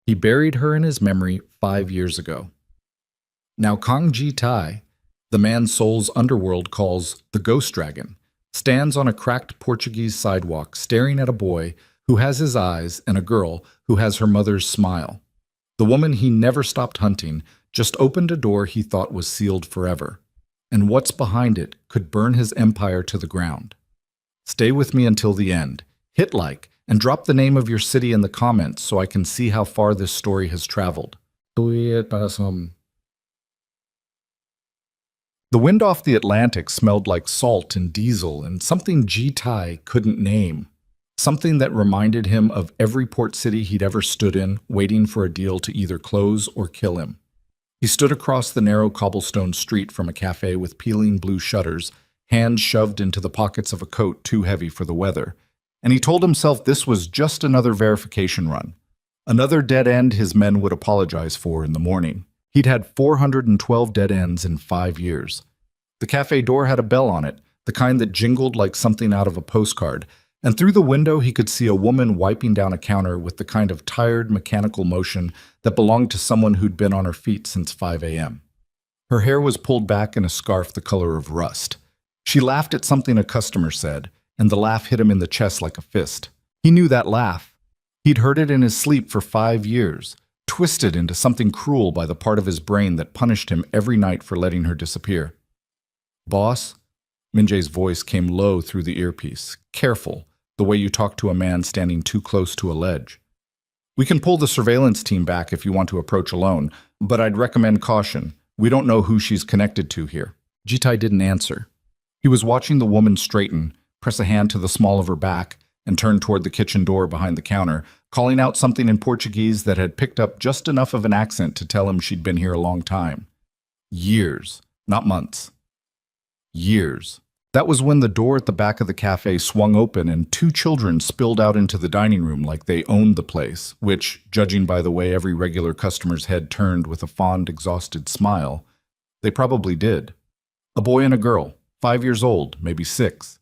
He buried her in his memory 5 years ago. Now Kong Ji Tai, the man Seoul's underworld calls the Ghost Dragon, stands on a cracked Portuguese sidewalk staring at a boy who has his eyes and a girl who has her mother's smile. The woman he never stopped hunting just opened a door he thought was sealed forever, and what's behind it could burn his empire to the ground. Stay with me until the end. Hit like and drop the name of your city in the comments so I can see how far this story has traveled. The wind off the Atlantic smelled like salt and diesel and something Ji-Tai couldn't name. Something that reminded him of every port city he'd ever stood in, waiting for a deal to either close or kill him. He stood across the narrow cobblestone street from a cafe with peeling blue shutters, hands shoved into the pockets of a coat too heavy for the weather, and he told himself this was just another verification run. Another dead end his men would apologize for in the morning. He'd had 412 dead ends in 5 years. The cafe door had a bell on it, the kind that jingled like something out of a postcard, and through the window he could see a woman wiping down a counter with the kind of tired mechanical motion that belonged to someone who'd been on her feet since 5 a.m. Her hair was pulled back in a scarf the color of rust. She laughed at something a customer said, and the laugh hit him in the chest like a fist. He knew that laugh. He'd heard it in his sleep for 5 years, twisted into something cruel by the part of his brain that punished him every night for letting her disappear. "Boss?" Minjae's voice came low through the earpiece. "Careful, the way you talk to a man standing too close to a ledge. We can pull the surveillance team back if you want to approach alone, but I'd recommend caution. We don't know who she's connected to here." Jitai didn't answer. He was watching the woman straighten, press a hand to the small of her back, and turn toward the kitchen door behind the counter, calling out something in Portuguese that had picked up just enough of an accent to tell him she'd been here a long time. Years, not months. Years. That was when the door at the back of the cafe swung open and 2 children spilled out into the dining room like they owned the place, which, judging by the way every regular customer's head turned with a fond, exhausted smile, they probably did. A boy and a girl, 5 years old, maybe 6.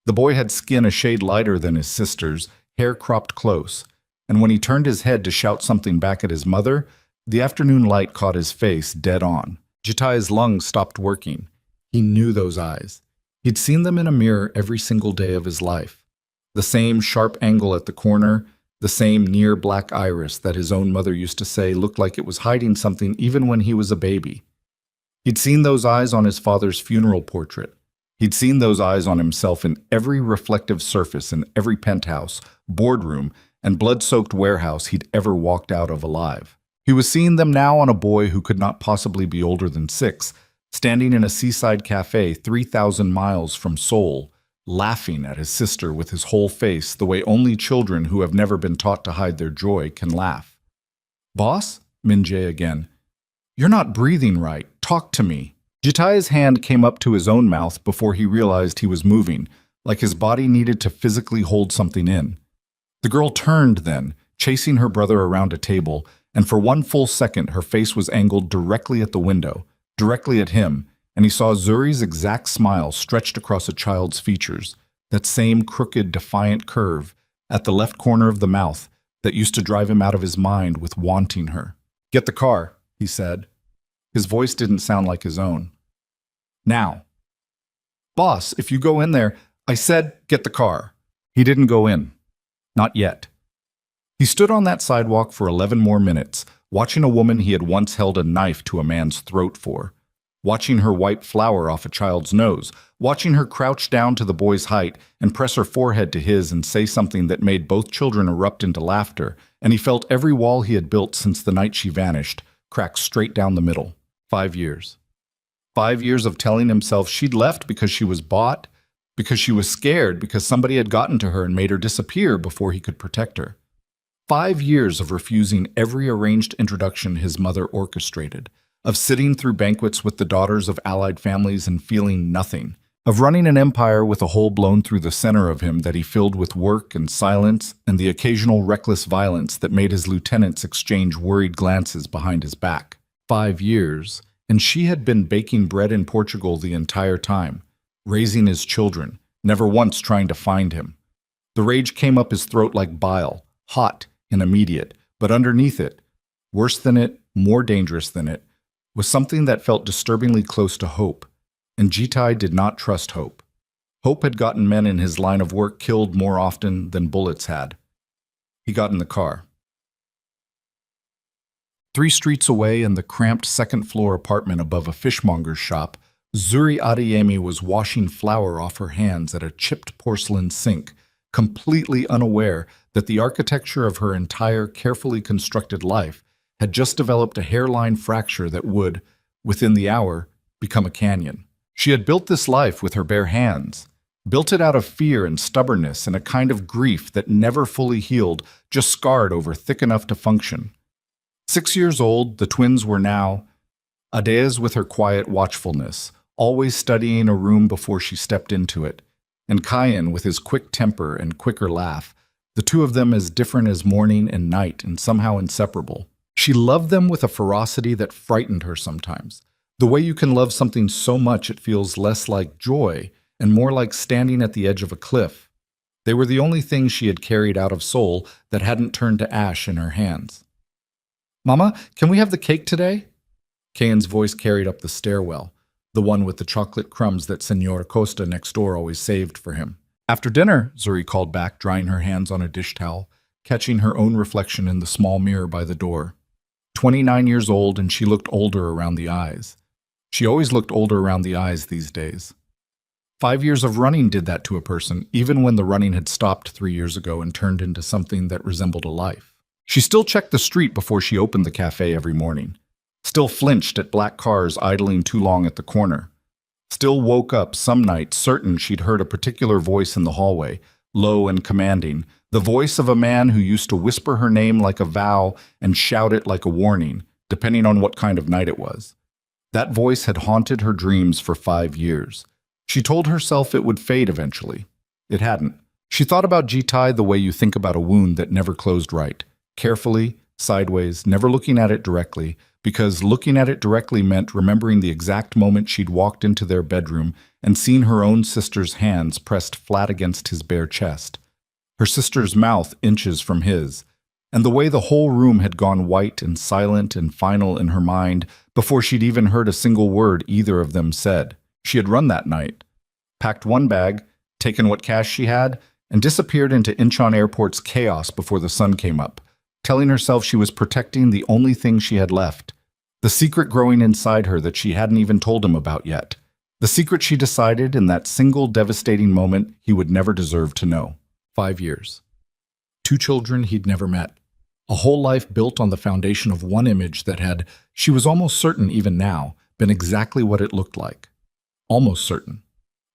The boy had skin a shade lighter than his sister's, hair cropped close, and when he turned his head to shout something back at his mother, the afternoon light caught his face dead on. Jitai's lungs stopped working. He knew those eyes. He'd seen them in a mirror every single day of his life. The same sharp angle at the corner, the same near black iris that his own mother used to say looked like it was hiding something even when he was a baby. He'd seen those eyes on his father's funeral portrait. He'd seen those eyes on himself in every reflective surface in every penthouse, boardroom, and blood-soaked warehouse he'd ever walked out of alive. He was seeing them now on a boy who could not possibly be older than 6, standing in a seaside cafe 3,000 miles from Seoul, laughing at his sister with his whole face the way only children who have never been taught to hide their joy can laugh. "Boss?" Minjae again. "You're not breathing right. Talk to me." Jitai's hand came up to his own mouth before he realized he was moving, like his body needed to physically hold something in. The girl turned then, chasing her brother around a table, and for 1 full second her face was angled directly at the window, directly at him, and he saw Zuri's exact smile stretched across a child's features, that same crooked, defiant curve at the left corner of the mouth that used to drive him out of his mind with wanting her. "Get the car," he said. His voice didn't sound like his own. "Now." "Boss, if you go in there," I said, "get the car." He didn't go in. Not yet. He stood on that sidewalk for 11 more minutes, watching a woman he had once held a knife to a man's throat for, watching her wipe flour off a child's nose, watching her crouch down to the boy's height and press her forehead to his and say something that made both children erupt into laughter, and he felt every wall he had built since the night she vanished crack straight down the middle. 5 years. 5 years of telling himself she'd left because she was bought, because she was scared, because somebody had gotten to her and made her disappear before he could protect her. 5 years of refusing every arranged introduction his mother orchestrated, of sitting through banquets with the daughters of allied families and feeling nothing, of running an empire with a hole blown through the center of him that he filled with work and silence and the occasional reckless violence that made his lieutenants exchange worried glances behind his back. 5 years. And she had been baking bread in Portugal the entire time, raising his children, never once trying to find him. The rage came up his throat like bile, hot and immediate, but underneath it, Worse than it, more dangerous than it, was something that felt disturbingly close to hope, and Jitai did not trust hope. Hope had gotten men in his line of work killed more often than bullets had. He got in the car. 3 streets away in the cramped second-floor apartment above a fishmonger's shop, Zuri Adeyemi was washing flour off her hands at a chipped porcelain sink, completely unaware that the architecture of her entire carefully constructed life had just developed a hairline fracture that would, within the hour, become a canyon. She had built this life with her bare hands, built it out of fear and stubbornness and a kind of grief that never fully healed, just scarred over thick enough to function. 6 years old, the twins were now Adez with her quiet watchfulness, always studying a room before she stepped into it, and Kayan with his quick temper and quicker laugh, the two of them as different as morning and night and somehow inseparable. She loved them with a ferocity that frightened her sometimes, the way you can love something so much it feels less like joy and more like standing at the edge of a cliff. They were the only things she had carried out of Seoul that hadn't turned to ash in her hands. "Mama, can we have the cake today?" Kayan's voice carried up the stairwell, the one with the chocolate crumbs that Senora Costa next door always saved for him. "After dinner," Zuri called back, drying her hands on a dish towel, catching her own reflection in the small mirror by the door. 29 years old, and she looked older around the eyes. She always looked older around the eyes these days. 5 years of running did that to a person, even when the running had stopped 3 years ago and turned into something that resembled a life. She still checked the street before she opened the cafe every morning, still flinched at black cars idling too long at the corner, still woke up some night certain she'd heard a particular voice in the hallway, low and commanding, the voice of a man who used to whisper her name like a vow and shout it like a warning, depending on what kind of night it was. That voice had haunted her dreams for 5 years. She told herself it would fade eventually. It hadn't. She thought about Jitai the way you think about a wound that never closed right. Carefully, sideways, never looking at it directly, because looking at it directly meant remembering the exact moment she'd walked into their bedroom and seen her own sister's hands pressed flat against his bare chest, her sister's mouth inches from his, and the way the whole room had gone white and silent and final in her mind before she'd even heard a single word either of them said. She had run that night, packed one bag, taken what cash she had, and disappeared into Incheon Airport's chaos before the sun came up, telling herself she was protecting the only thing she had left, the secret growing inside her that she hadn't even told him about yet, the secret she decided in that single devastating moment he would never deserve to know. 5 years. 2 children he'd never met. A whole life built on the foundation of one image that had, she was almost certain even now, been exactly what it looked like. Almost certain.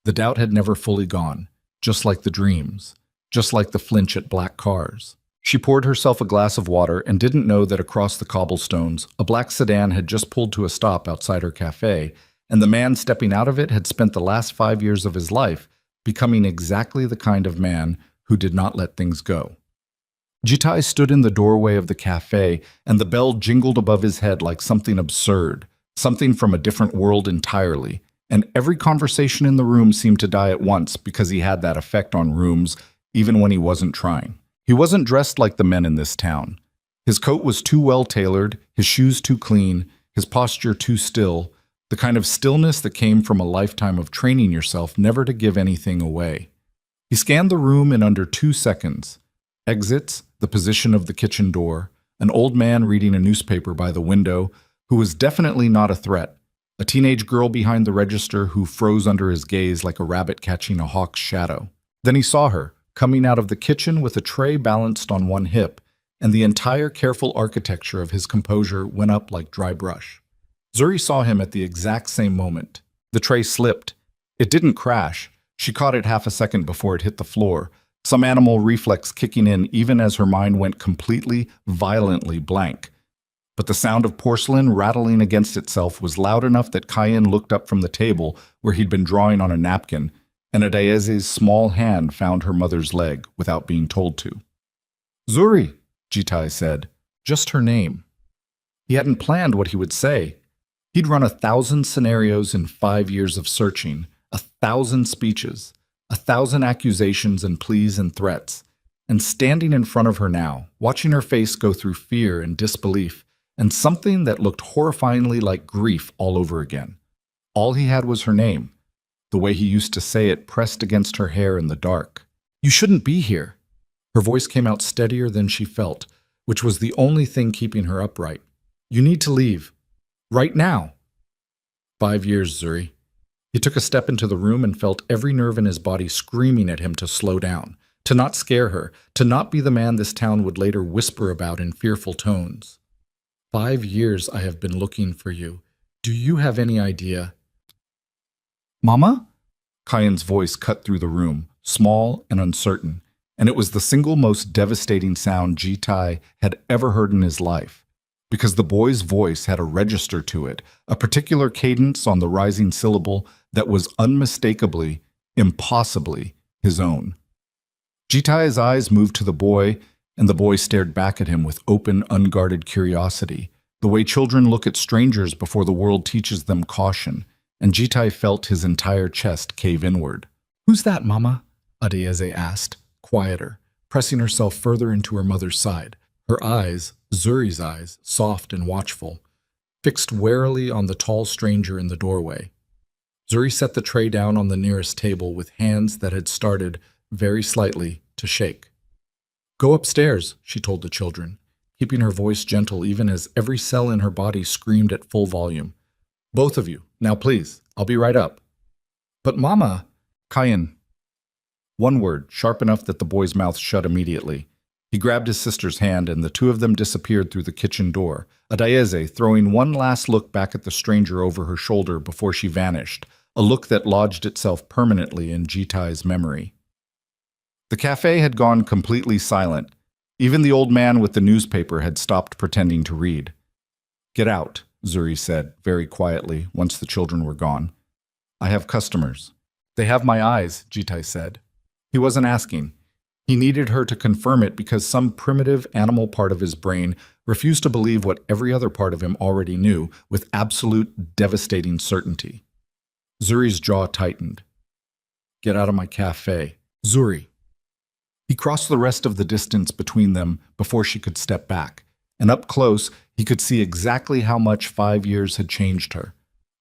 The doubt had never fully gone, just like the dreams, just like the flinch at black cars. She poured herself a glass of water and didn't know that across the cobblestones, a black sedan had just pulled to a stop outside her cafe, and the man stepping out of it had spent the last 5 years of his life becoming exactly the kind of man who did not let things go. Jitai stood in the doorway of the cafe, and the bell jingled above his head like something absurd, something from a different world entirely, and every conversation in the room seemed to die at once because he had that effect on rooms, even when he wasn't trying. He wasn't dressed like the men in this town. His coat was too well tailored, his shoes too clean, his posture too still, the kind of stillness that came from a lifetime of training yourself never to give anything away. He scanned the room in under 2 seconds. Exits, the position of the kitchen door, an old man reading a newspaper by the window, who was definitely not a threat, a teenage girl behind the register who froze under his gaze like a rabbit catching a hawk's shadow. Then he saw her, coming out of the kitchen with a tray balanced on one hip, and the entire careful architecture of his composure went up like dry brush. Zuri saw him at the exact same moment. The tray slipped. It didn't crash. She caught it half a second before it hit the floor, some animal reflex kicking in even as her mind went completely, violently blank. But the sound of porcelain rattling against itself was loud enough that Kayan looked up from the table where he'd been drawing on a napkin, and Adaeze's small hand found her mother's leg without being told to. "Zuri," Jitai said, just her name. He hadn't planned what he would say. He'd run 1,000 scenarios in 5 years of searching, 1,000 speeches, 1,000 accusations and pleas and threats, and standing in front of her now, watching her face go through fear and disbelief, and something that looked horrifyingly like grief all over again. All he had was her name, the way he used to say it pressed against her hair in the dark. "You shouldn't be here." Her voice came out steadier than she felt, which was the only thing keeping her upright. "You need to leave. Right now." 5 years, Zuri. He took a step into the room and felt every nerve in his body screaming at him to slow down, to not scare her, to not be the man this town would later whisper about in fearful tones. 5 years I have been looking for you. Do you have any idea? "Mama?" Kyan's voice cut through the room, small and uncertain, and it was the single most devastating sound Jitai had ever heard in his life, because the boy's voice had a register to it, a particular cadence on the rising syllable that was unmistakably, impossibly his own. Jitai's eyes moved to the boy, and the boy stared back at him with open, unguarded curiosity, the way children look at strangers before the world teaches them caution, and Jitai felt his entire chest cave inward. "Who's that, Mama?" Adeyeze asked, quieter, pressing herself further into her mother's side, her eyes, Zuri's eyes, soft and watchful, fixed warily on the tall stranger in the doorway. Zuri set the tray down on the nearest table with hands that had started, very slightly, to shake. "Go upstairs," she told the children, keeping her voice gentle even as every cell in her body screamed at full volume. "Both of you, now please, I'll be right up." "But Mama..." "Kyan." One word, sharp enough that the boy's mouth shut immediately. He grabbed his sister's hand, and the two of them disappeared through the kitchen door, Adeyeze throwing one last look back at the stranger over her shoulder before she vanished, a look that lodged itself permanently in Jitai's memory. The cafe had gone completely silent. Even the old man with the newspaper had stopped pretending to read. "Get out," Zuri said, very quietly, once the children were gone. "I have customers." "They have my eyes," Jitai said. He wasn't asking. He needed her to confirm it because some primitive animal part of his brain refused to believe what every other part of him already knew with absolute, devastating certainty. Zuri's jaw tightened. "Get out of my cafe. Zuri." He crossed the rest of the distance between them before she could step back, and up close he could see exactly how much 5 years had changed her.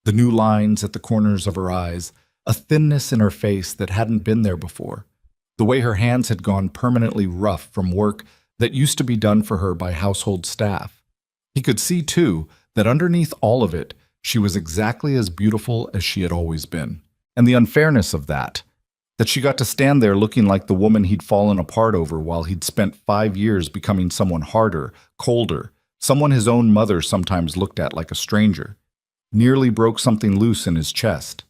The new lines at the corners of her eyes, a thinness in her face that hadn't been there before, the way her hands had gone permanently rough from work that used to be done for her by household staff. He could see, too, that underneath all of it, she was exactly as beautiful as she had always been. And the unfairness of that she got to stand there looking like the woman he'd fallen apart over while he'd spent 5 years becoming someone harder, colder, someone his own mother sometimes looked at like a stranger, nearly broke something loose in his chest.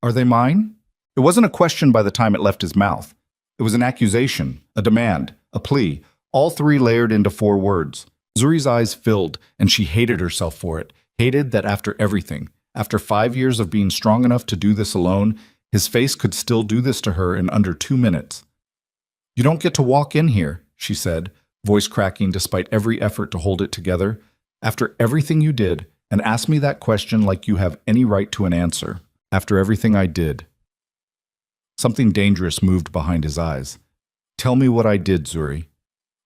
"Are they mine?" It wasn't a question by the time it left his mouth. It was an accusation, a demand, a plea, all three layered into 4 words. Zuri's eyes filled, and she hated herself for it, hated that after everything, after 5 years of being strong enough to do this alone, his face could still do this to her in under 2 minutes. "You don't get to walk in here," she said, voice cracking despite every effort to hold it together, "after everything you did, and ask me that question like you have any right to an answer. After everything I did." Something dangerous moved behind his eyes. "Tell me what I did, Zuri.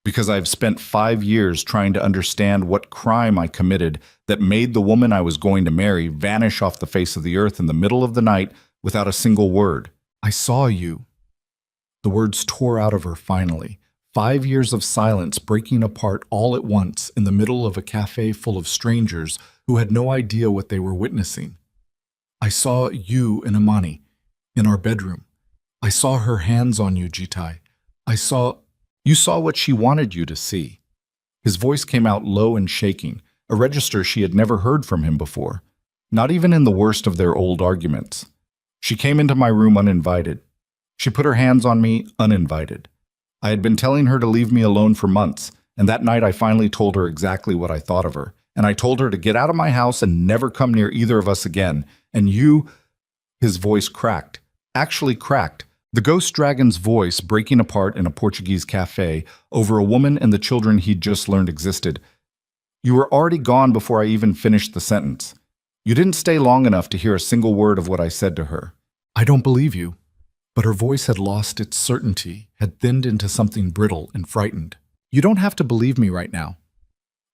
Because I've spent 5 years trying to understand what crime I committed that made the woman I was going to marry vanish off the face of the earth in the middle of the night without a single word. I saw you." The words tore out of her finally. 5 years of silence breaking apart all at once in the middle of a cafe full of strangers who had no idea what they were witnessing. "I saw you and Imani in our bedroom. I saw her hands on you, Jitai. You saw what she wanted you to see." His voice came out low and shaking, a register she had never heard from him before, not even in the worst of their old arguments. "She came into my room uninvited. She put her hands on me uninvited. I had been telling her to leave me alone for months, and that night I finally told her exactly what I thought of her, and I told her to get out of my house and never come near either of us again. And you..." His voice cracked, actually cracked, the ghost dragon's voice breaking apart in a Portuguese cafe over a woman and the children he'd just learned existed. "You were already gone before I even finished the sentence. You didn't stay long enough to hear a single word of what I said to her." "I don't believe you." But her voice had lost its certainty, had thinned into something brittle and frightened. "You don't have to believe me right now."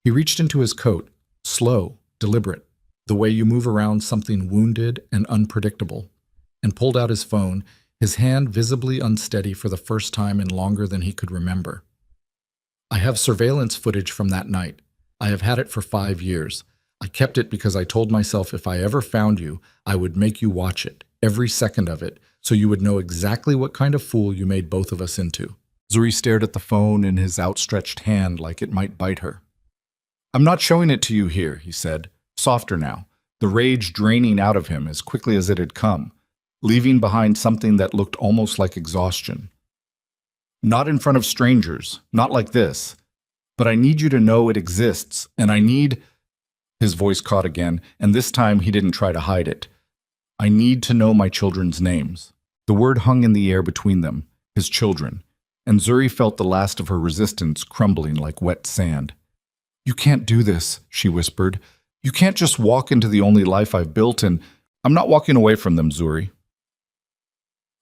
He reached into his coat, slow, deliberate, the way you move around something wounded and unpredictable, and pulled out his phone, his hand visibly unsteady for the first time in longer than he could remember. I have surveillance footage from that night. I have had it for 5 years. I kept it because I told myself if I ever found you, I would make you watch it, every second of it, so you would know exactly what kind of fool you made both of us into. Zuri stared at the phone in his outstretched hand like it might bite her. I'm not showing it to you here, he said, softer now, the rage draining out of him as quickly as it had come, leaving behind something that looked almost like exhaustion. Not in front of strangers, not like this, but I need you to know it exists, and I need... His voice caught again, and this time he didn't try to hide it. I need to know my children's names. The word hung in the air between them, his children, and Zuri felt the last of her resistance crumbling like wet sand. You can't do this, she whispered. You can't just walk into the only life I've built, and I'm not walking away from them, Zuri.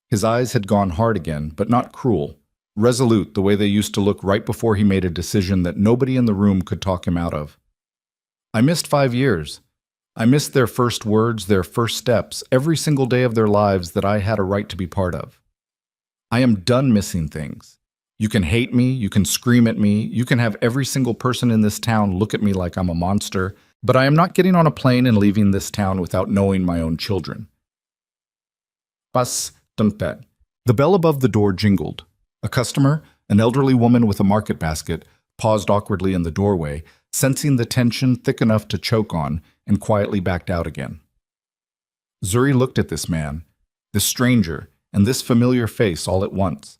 His eyes had gone hard again, but not cruel, resolute the way they used to look right before he made a decision that nobody in the room could talk him out of. I missed 5 years. I missed their first words, their first steps, every single day of their lives that I had a right to be part of. I am done missing things. You can hate me, you can scream at me, you can have every single person in this town look at me like I'm a monster, but I am not getting on a plane and leaving this town without knowing my own children. Pas tumpet. The bell above the door jingled. A customer, an elderly woman with a market basket, paused awkwardly in the doorway, sensing the tension thick enough to choke on, and quietly backed out again. Zuri looked at this man, this stranger, and this familiar face all at once.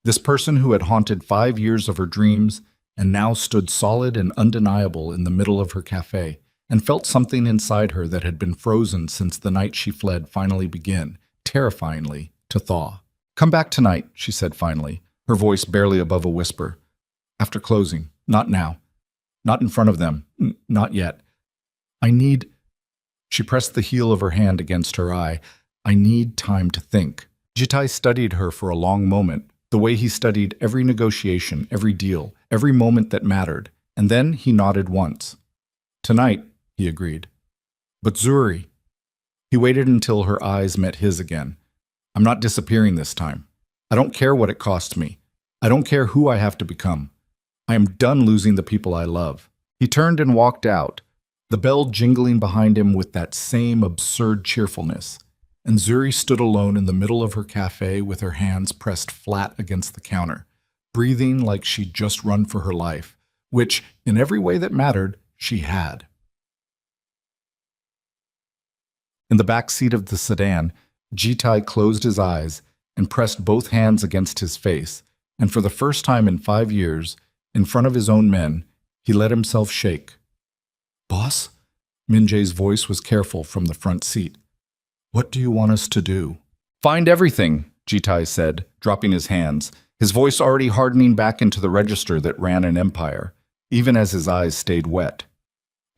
This person who had haunted 5 years of her dreams and now stood solid and undeniable in the middle of her cafe, and felt something inside her that had been frozen since the night she fled finally began, terrifyingly, to thaw. Come back tonight, she said finally, her voice barely above a whisper. After closing, not now. Not in front of them, not yet. I need... She pressed the heel of her hand against her eye. I need time to think. Jitai studied her for a long moment, the way he studied every negotiation, every deal, every moment that mattered, and then he nodded once. Tonight, he agreed. But Zuri... He waited until her eyes met his again. I'm not disappearing this time. I don't care what it costs me. I don't care who I have to become. I am done losing the people I love. He turned and walked out, the bell jingling behind him with that same absurd cheerfulness, and Zuri stood alone in the middle of her cafe with her hands pressed flat against the counter, breathing like she'd just run for her life, which, in every way that mattered, she had. In the back seat of the sedan, Jitai closed his eyes and pressed both hands against his face, and for the first time in 5 years, in front of his own men, he let himself shake. Boss? Minjae's voice was careful from the front seat. What do you want us to do? Find everything, Jitai said, dropping his hands, his voice already hardening back into the register that ran an empire, even as his eyes stayed wet.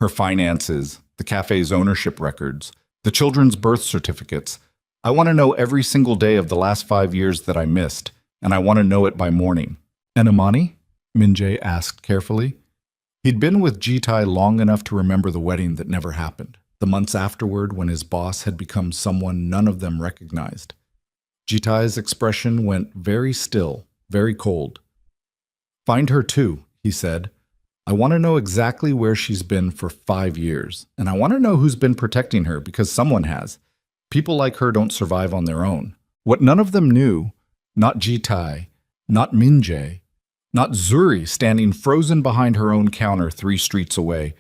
Her finances, the cafe's ownership records, the children's birth certificates. I want to know every single day of the last 5 years that I missed, and I want to know it by morning. And Amani? Minjae asked carefully. He'd been with Jitai long enough to remember the wedding that never happened, the months afterward when his boss had become someone none of them recognized. Jitai's expression went very still, very cold. Find her too, he said. I want to know exactly where she's been for 5 years, and I want to know who's been protecting her because someone has. People like her don't survive on their own. What none of them knew, not Jitai, not Minjae, not Zuri standing frozen behind her own counter 3 streets away,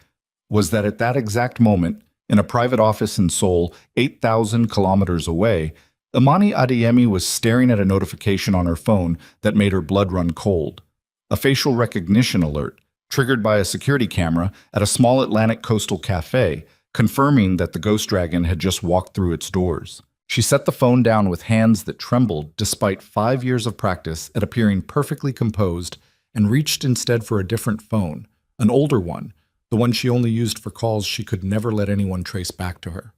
was that at that exact moment, in a private office in Seoul, 8,000 kilometers away, Imani Adeyemi was staring at a notification on her phone that made her blood run cold. A facial recognition alert, triggered by a security camera at a small Atlantic coastal cafe, confirming that the ghost dragon had just walked through its doors. She set the phone down with hands that trembled despite 5 years of practice at appearing perfectly composed, and reached instead for a different phone, an older one, the one she only used for calls she could never let anyone trace back to her.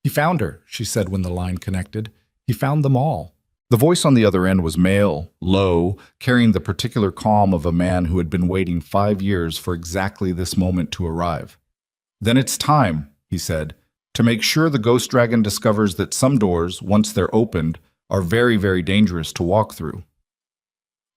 He found her, she said when the line connected. He found them all. The voice on the other end was male, low, carrying the particular calm of a man who had been waiting 5 years for exactly this moment to arrive. "Then it's time," he said, "to make sure the ghost dragon discovers that some doors, once they're opened, are very, very dangerous to walk through."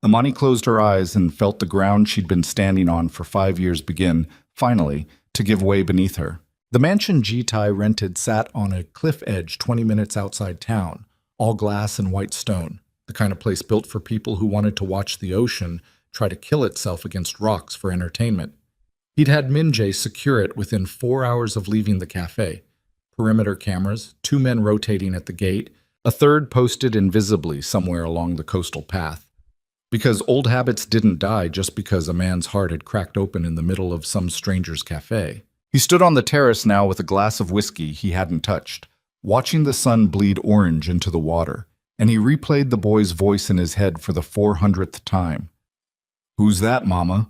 Amani closed her eyes and felt the ground she'd been standing on for 5 years begin, finally, to give way beneath her. The mansion Jitai rented sat on a cliff edge 20 minutes outside town, all glass and white stone, the kind of place built for people who wanted to watch the ocean try to kill itself against rocks for entertainment. He'd had Minjae secure it within 4 hours of leaving the cafe. Perimeter cameras, 2 men rotating at the gate, a third posted invisibly somewhere along the coastal path. Because old habits didn't die just because a man's heart had cracked open in the middle of some stranger's cafe. He stood on the terrace now with a glass of whiskey he hadn't touched, watching the sun bleed orange into the water, and he replayed the boy's voice in his head for the 400th time. "Who's that, Mama?"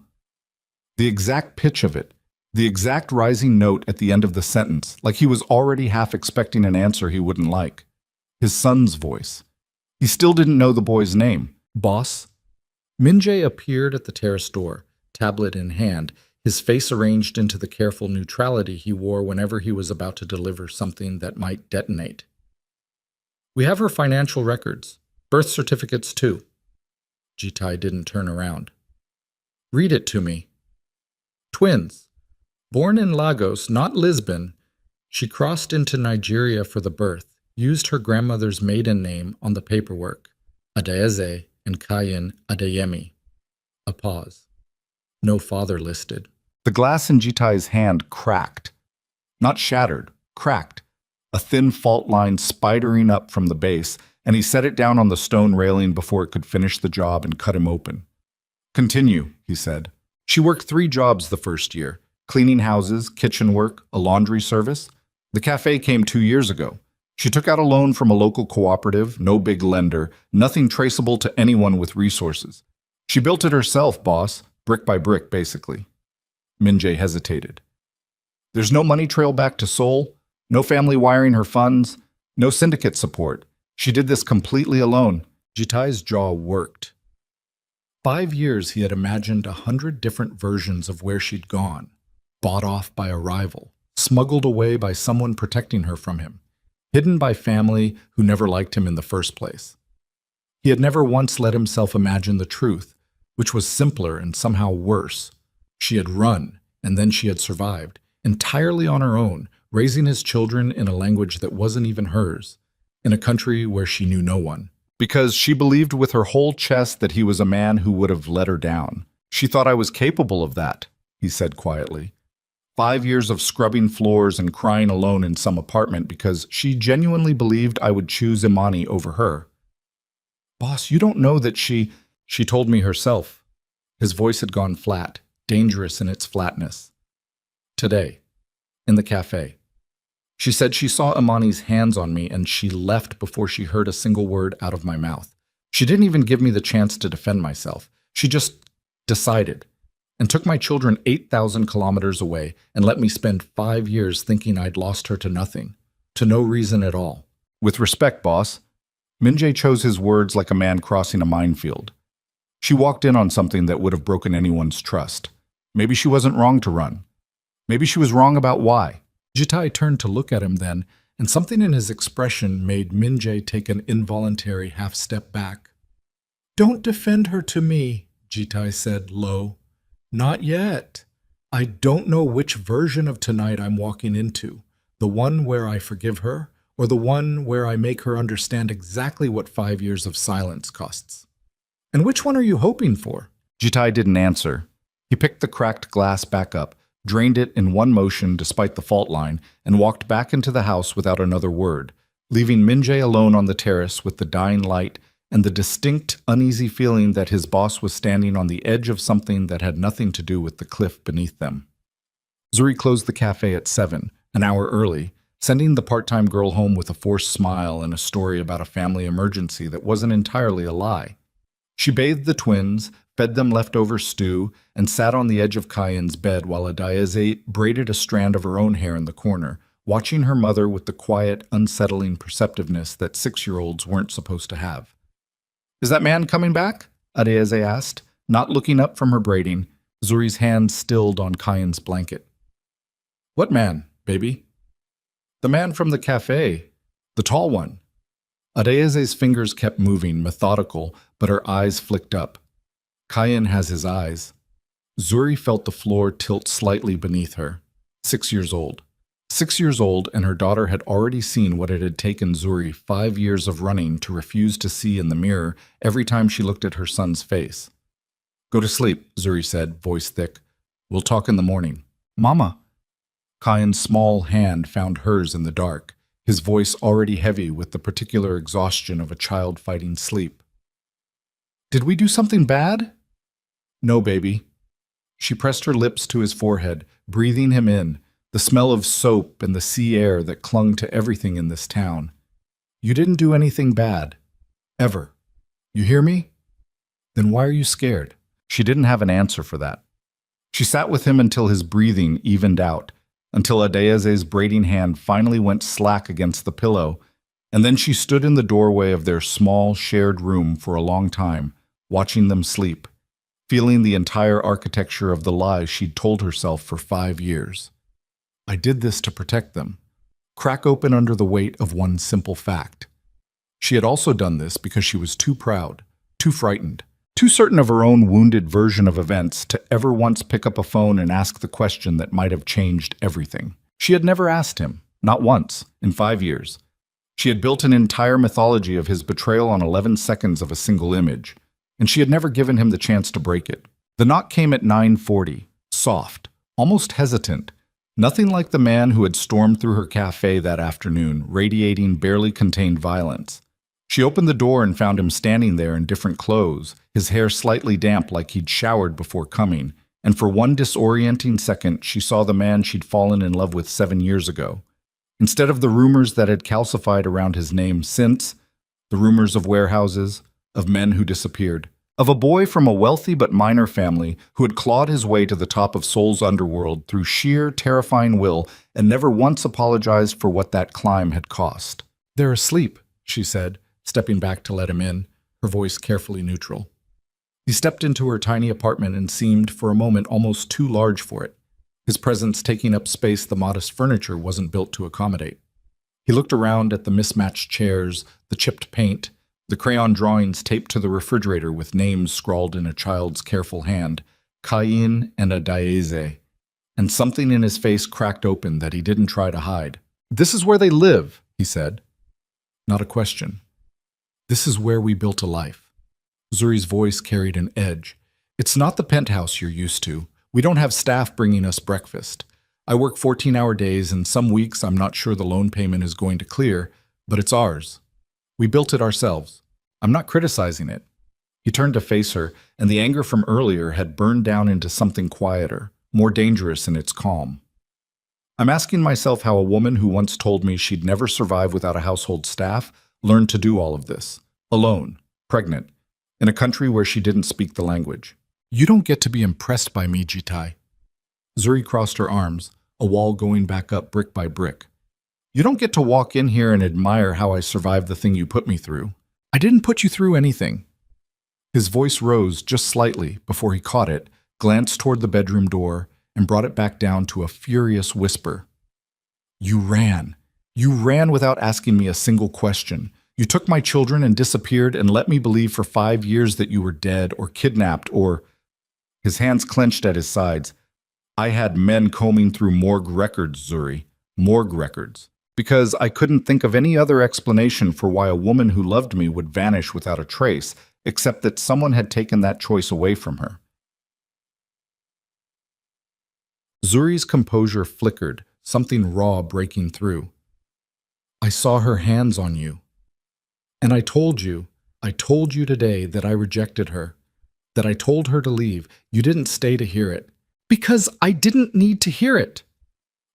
The exact pitch of it, the exact rising note at the end of the sentence, like he was already half expecting an answer he wouldn't like. His son's voice. He still didn't know the boy's name. "Boss?" Minjae appeared at the terrace door, tablet in hand, his face arranged into the careful neutrality he wore whenever he was about to deliver something that might detonate. "We have her financial records, birth certificates too." Jitai didn't turn around. "Read it to me." "Twins. Born in Lagos, not Lisbon. She crossed into Nigeria for the birth, used her grandmother's maiden name on the paperwork, Adaeze and Kayin Adeyemi." A pause. No father listed. The glass in Jitai's hand cracked. Not shattered, cracked. A thin fault line spidering up from the base, and he set it down on the stone railing before it could finish the job and cut him open. "Continue," he said. "She worked 3 jobs the first year. Cleaning houses, kitchen work, a laundry service. The cafe came 2 years ago. She took out a loan from a local cooperative, no big lender, nothing traceable to anyone with resources. She built it herself, boss, brick by brick, basically." Minjae hesitated. "There's no money trail back to Seoul, no family wiring her funds, no syndicate support. She did this completely alone." Jitai's jaw worked. 5 years he had imagined 100 different versions of where she'd gone, bought off by a rival, smuggled away by someone protecting her from him, hidden by family who never liked him in the first place. He had never once let himself imagine the truth, which was simpler and somehow worse. She had run, and then she had survived, entirely on her own, raising his children in a language that wasn't even hers, in a country where she knew no one. Because she believed with her whole chest that he was a man who would have let her down. "She thought I was capable of that," he said quietly. 5 years of scrubbing floors and crying alone in some apartment because she genuinely believed I would choose Imani over her. "Boss, you don't know that she told me herself." His voice had gone flat, dangerous in its flatness. "Today, in the cafe. She said she saw Imani's hands on me and she left before she heard a single word out of my mouth. She didn't even give me the chance to defend myself. She just decided. And took my children 8,000 kilometers away and let me spend 5 years thinking I'd lost her to nothing, to no reason at all. With respect, boss." Minjae chose his words like a man crossing a minefield. "She walked in on something that would have broken anyone's trust. Maybe she wasn't wrong to run. Maybe she was wrong about why." Jitai turned to look at him then, and something in his expression made Minjae take an involuntary half-step back. "Don't defend her to me," Jitai said low. "Not yet. I don't know which version of tonight I'm walking into, the one where I forgive her, or the one where I make her understand exactly what 5 years of silence costs." "And which one are you hoping for?" Jitai didn't answer. He picked the cracked glass back up, drained it in one motion despite the fault line, and walked back into the house without another word, leaving Minjae alone on the terrace with the dying light and the distinct, uneasy feeling that his boss was standing on the edge of something that had nothing to do with the cliff beneath them. Zuri closed the cafe at 7, an hour early, sending the part-time girl home with a forced smile and a story about a family emergency that wasn't entirely a lie. She bathed the twins, fed them leftover stew, and sat on the edge of Kayin's bed while Adaeze braided a strand of her own hair in the corner, watching her mother with the quiet, unsettling perceptiveness that 6-year-olds weren't supposed to have. Is that man coming back? Adeze asked, not looking up from her braiding. Zuri's hand stilled on Kayan's blanket. What man, baby? The man from the cafe. The tall one. Adeze's fingers kept moving, methodical, but her eyes flicked up. Kayan has his eyes. Zuri felt the floor tilt slightly beneath her. 6 years old. 6 years old, and her daughter had already seen what it had taken Zuri 5 years of running to refuse to see in the mirror every time she looked at her son's face. Go to sleep, Zuri said, voice thick. We'll talk in the morning. Mama. Kayan's small hand found hers in the dark, his voice already heavy with the particular exhaustion of a child fighting sleep. Did we do something bad? No, baby. She pressed her lips to his forehead, breathing him in, the smell of soap and the sea air that clung to everything in this town. You didn't do anything bad. Ever. You hear me? Then why are you scared? She didn't have an answer for that. She sat with him until his breathing evened out, until Adeze's braiding hand finally went slack against the pillow, and then she stood in the doorway of their small, shared room for a long time, watching them sleep, feeling the entire architecture of the lies she'd told herself for 5 years. I did this to protect them, crack open under the weight of one simple fact. She had also done this because she was too proud, too frightened, too certain of her own wounded version of events to ever once pick up a phone and ask the question that might have changed everything. She had never asked him, not once, in 5 years. She had built an entire mythology of his betrayal on 11 seconds of a single image, and she had never given him the chance to break it. The knock came at 9:40, soft, almost hesitant, nothing like the man who had stormed through her cafe that afternoon, radiating barely contained violence. She opened the door and found him standing there in different clothes, his hair slightly damp like he'd showered before coming, and for one disorienting second she saw the man she'd fallen in love with 7 years ago. Instead of the rumors that had calcified around his name since, the rumors of warehouses, of men who disappeared, of a boy from a wealthy but minor family who had clawed his way to the top of Seoul's underworld through sheer, terrifying will and never once apologized for what that climb had cost. They're asleep, she said, stepping back to let him in, her voice carefully neutral. He stepped into her tiny apartment and seemed, for a moment, almost too large for it, his presence taking up space the modest furniture wasn't built to accommodate. He looked around at the mismatched chairs, the chipped paint, the crayon drawings taped to the refrigerator with names scrawled in a child's careful hand, Kayin and Adeze, and something in his face cracked open that he didn't try to hide. This is where they live, he said. Not a question. This is where we built a life. Zuri's voice carried an edge. It's not the penthouse you're used to. We don't have staff bringing us breakfast. I work 14-hour days, and some weeks I'm not sure the loan payment is going to clear, but it's ours. We built it ourselves. I'm not criticizing it. He turned to face her, and the anger from earlier had burned down into something quieter, more dangerous in its calm. I'm asking myself how a woman who once told me she'd never survive without a household staff learned to do all of this, alone, pregnant, in a country where she didn't speak the language. You don't get to be impressed by me, Jitai. Zuri crossed her arms, a wall going back up brick by brick. You don't get to walk in here and admire how I survived the thing you put me through. I didn't put you through anything. His voice rose just slightly before he caught it, glanced toward the bedroom door, and brought it back down to a furious whisper. You ran. You ran without asking me a single question. You took my children and disappeared and let me believe for 5 years that you were dead or kidnapped or... His hands clenched at his sides. I had men combing through morgue records, Zuri. Morgue records. Because I couldn't think of any other explanation for why a woman who loved me would vanish without a trace, except that someone had taken that choice away from her. Zuri's composure flickered, something raw breaking through. I saw her hands on you. And I told you today that I rejected her, that I told her to leave. You didn't stay to hear it. Because I didn't need to hear it.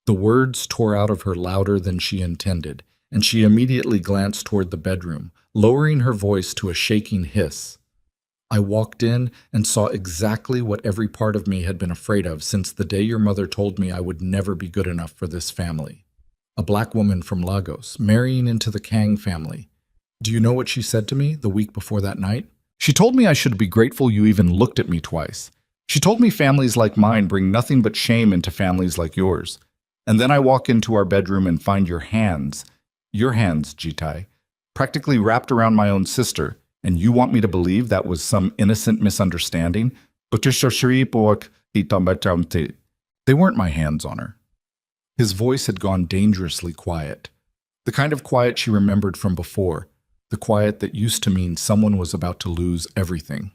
The words tore out of her louder than she intended, and she immediately glanced toward the bedroom, lowering her voice to a shaking hiss. I walked in and saw exactly what every part of me had been afraid of since the day your mother told me I would never be good enough for this family. A black woman from Lagos, marrying into the Kang family. Do you know what she said to me the week before that night? She told me I should be grateful you even looked at me twice. She told me families like mine bring nothing but shame into families like yours. And then I walk into our bedroom and find your hands, Jitai, practically wrapped around my own sister, and you want me to believe that was some innocent misunderstanding? They weren't my hands on her. His voice had gone dangerously quiet. The kind of quiet she remembered from before, the quiet that used to mean someone was about to lose everything.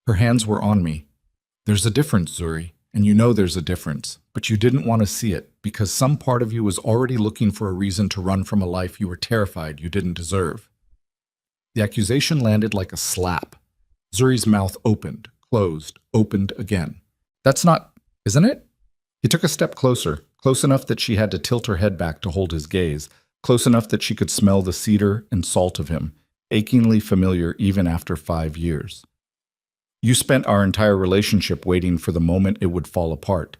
Her hands were on me. There's a difference, Zuri, and you know there's a difference, but you didn't want to see it because some part of you was already looking for a reason to run from a life you were terrified you didn't deserve. The accusation landed like a slap. Zuri's mouth opened, closed, opened again. That's not, isn't it? He took a step closer, close enough that she had to tilt her head back to hold his gaze, close enough that she could smell the cedar and salt of him, achingly familiar even after 5 years. You spent our entire relationship waiting for the moment it would fall apart.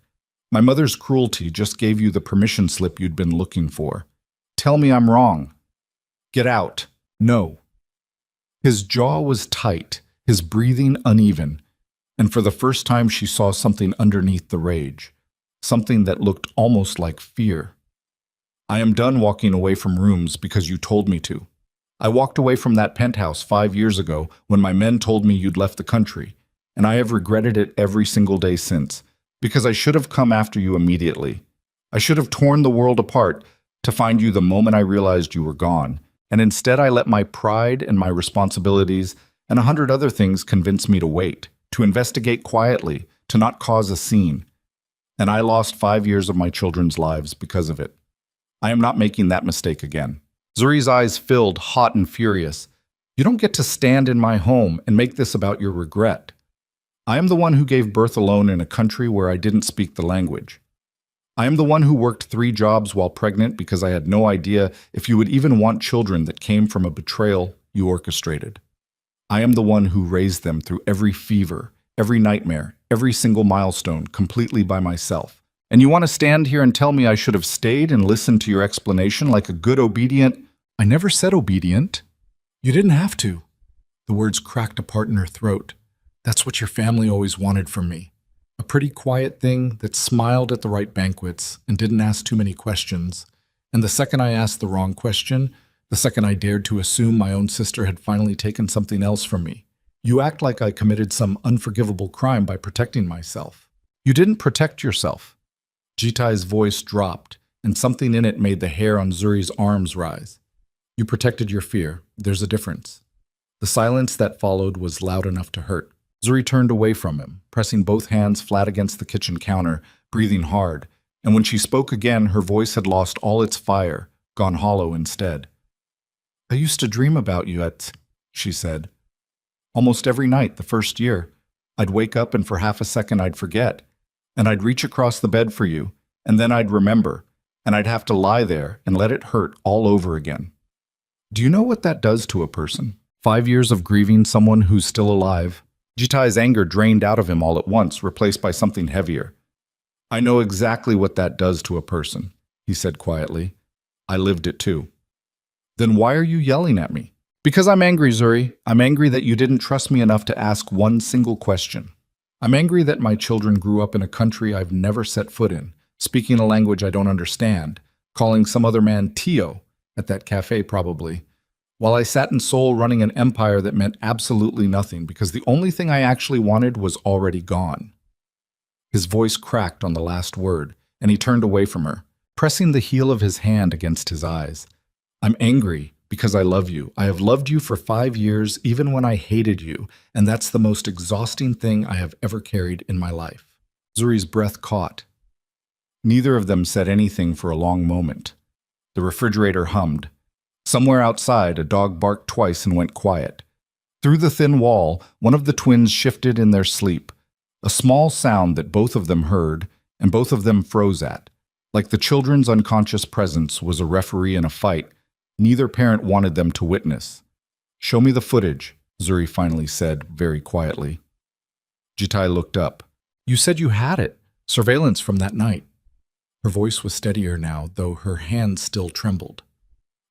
My mother's cruelty just gave you the permission slip you'd been looking for. Tell me I'm wrong. Get out. No. His jaw was tight, his breathing uneven, and for the first time she saw something underneath the rage, something that looked almost like fear. I am done walking away from rooms because you told me to. I walked away from that penthouse 5 years ago when my men told me you'd left the country, and I have regretted it every single day since, because I should have come after you immediately. I should have torn the world apart to find you the moment I realized you were gone, and instead I let my pride and my responsibilities and 100 other things convince me to wait, to investigate quietly, to not cause a scene. And I lost 5 years of my children's lives because of it. I am not making that mistake again. Zuri's eyes filled, hot and furious. You don't get to stand in my home and make this about your regret. I am the one who gave birth alone in a country where I didn't speak the language. I am the one who worked 3 jobs while pregnant because I had no idea if you would even want children that came from a betrayal you orchestrated. I am the one who raised them through every fever, every nightmare, every single milestone, completely by myself. And you want to stand here and tell me I should have stayed and listened to your explanation like a good obedient— I never said obedient. You didn't have to. The words cracked apart in her throat. That's what your family always wanted from me. A pretty quiet thing that smiled at the right banquets and didn't ask too many questions. And the second I asked the wrong question, the second I dared to assume my own sister had finally taken something else from me, you act like I committed some unforgivable crime by protecting myself. You didn't protect yourself. Jitai's voice dropped, and something in it made the hair on Zuri's arms rise. You protected your fear. There's a difference. The silence that followed was loud enough to hurt. Zuri turned away from him, pressing both hands flat against the kitchen counter, breathing hard, and when she spoke again, her voice had lost all its fire, gone hollow instead. I used to dream about you she said. Almost every night the first year. I'd wake up and for half a second I'd forget, and I'd reach across the bed for you, and then I'd remember, and I'd have to lie there and let it hurt all over again. Do you know what that does to a person? 5 years of grieving someone who's still alive. Jitai's anger drained out of him all at once, replaced by something heavier. I know exactly what that does to a person, he said quietly. I lived it too. Then why are you yelling at me? Because I'm angry, Zuri. I'm angry that you didn't trust me enough to ask one single question. I'm angry that my children grew up in a country I've never set foot in, speaking a language I don't understand, calling some other man Tio, at that cafe probably, while I sat in Seoul running an empire that meant absolutely nothing because the only thing I actually wanted was already gone. His voice cracked on the last word, and he turned away from her, pressing the heel of his hand against his eyes. I'm angry because I love you. I have loved you for 5 years, even when I hated you, and that's the most exhausting thing I have ever carried in my life. Zuri's breath caught. Neither of them said anything for a long moment. The refrigerator hummed. Somewhere outside, a dog barked twice and went quiet. Through the thin wall, one of the twins shifted in their sleep, a small sound that both of them heard and both of them froze at. Like the children's unconscious presence was a referee in a fight neither parent wanted them to witness. Show me the footage, Zuri finally said very quietly. Jitai looked up. You said you had it. Surveillance from that night. Her voice was steadier now, though her hands still trembled.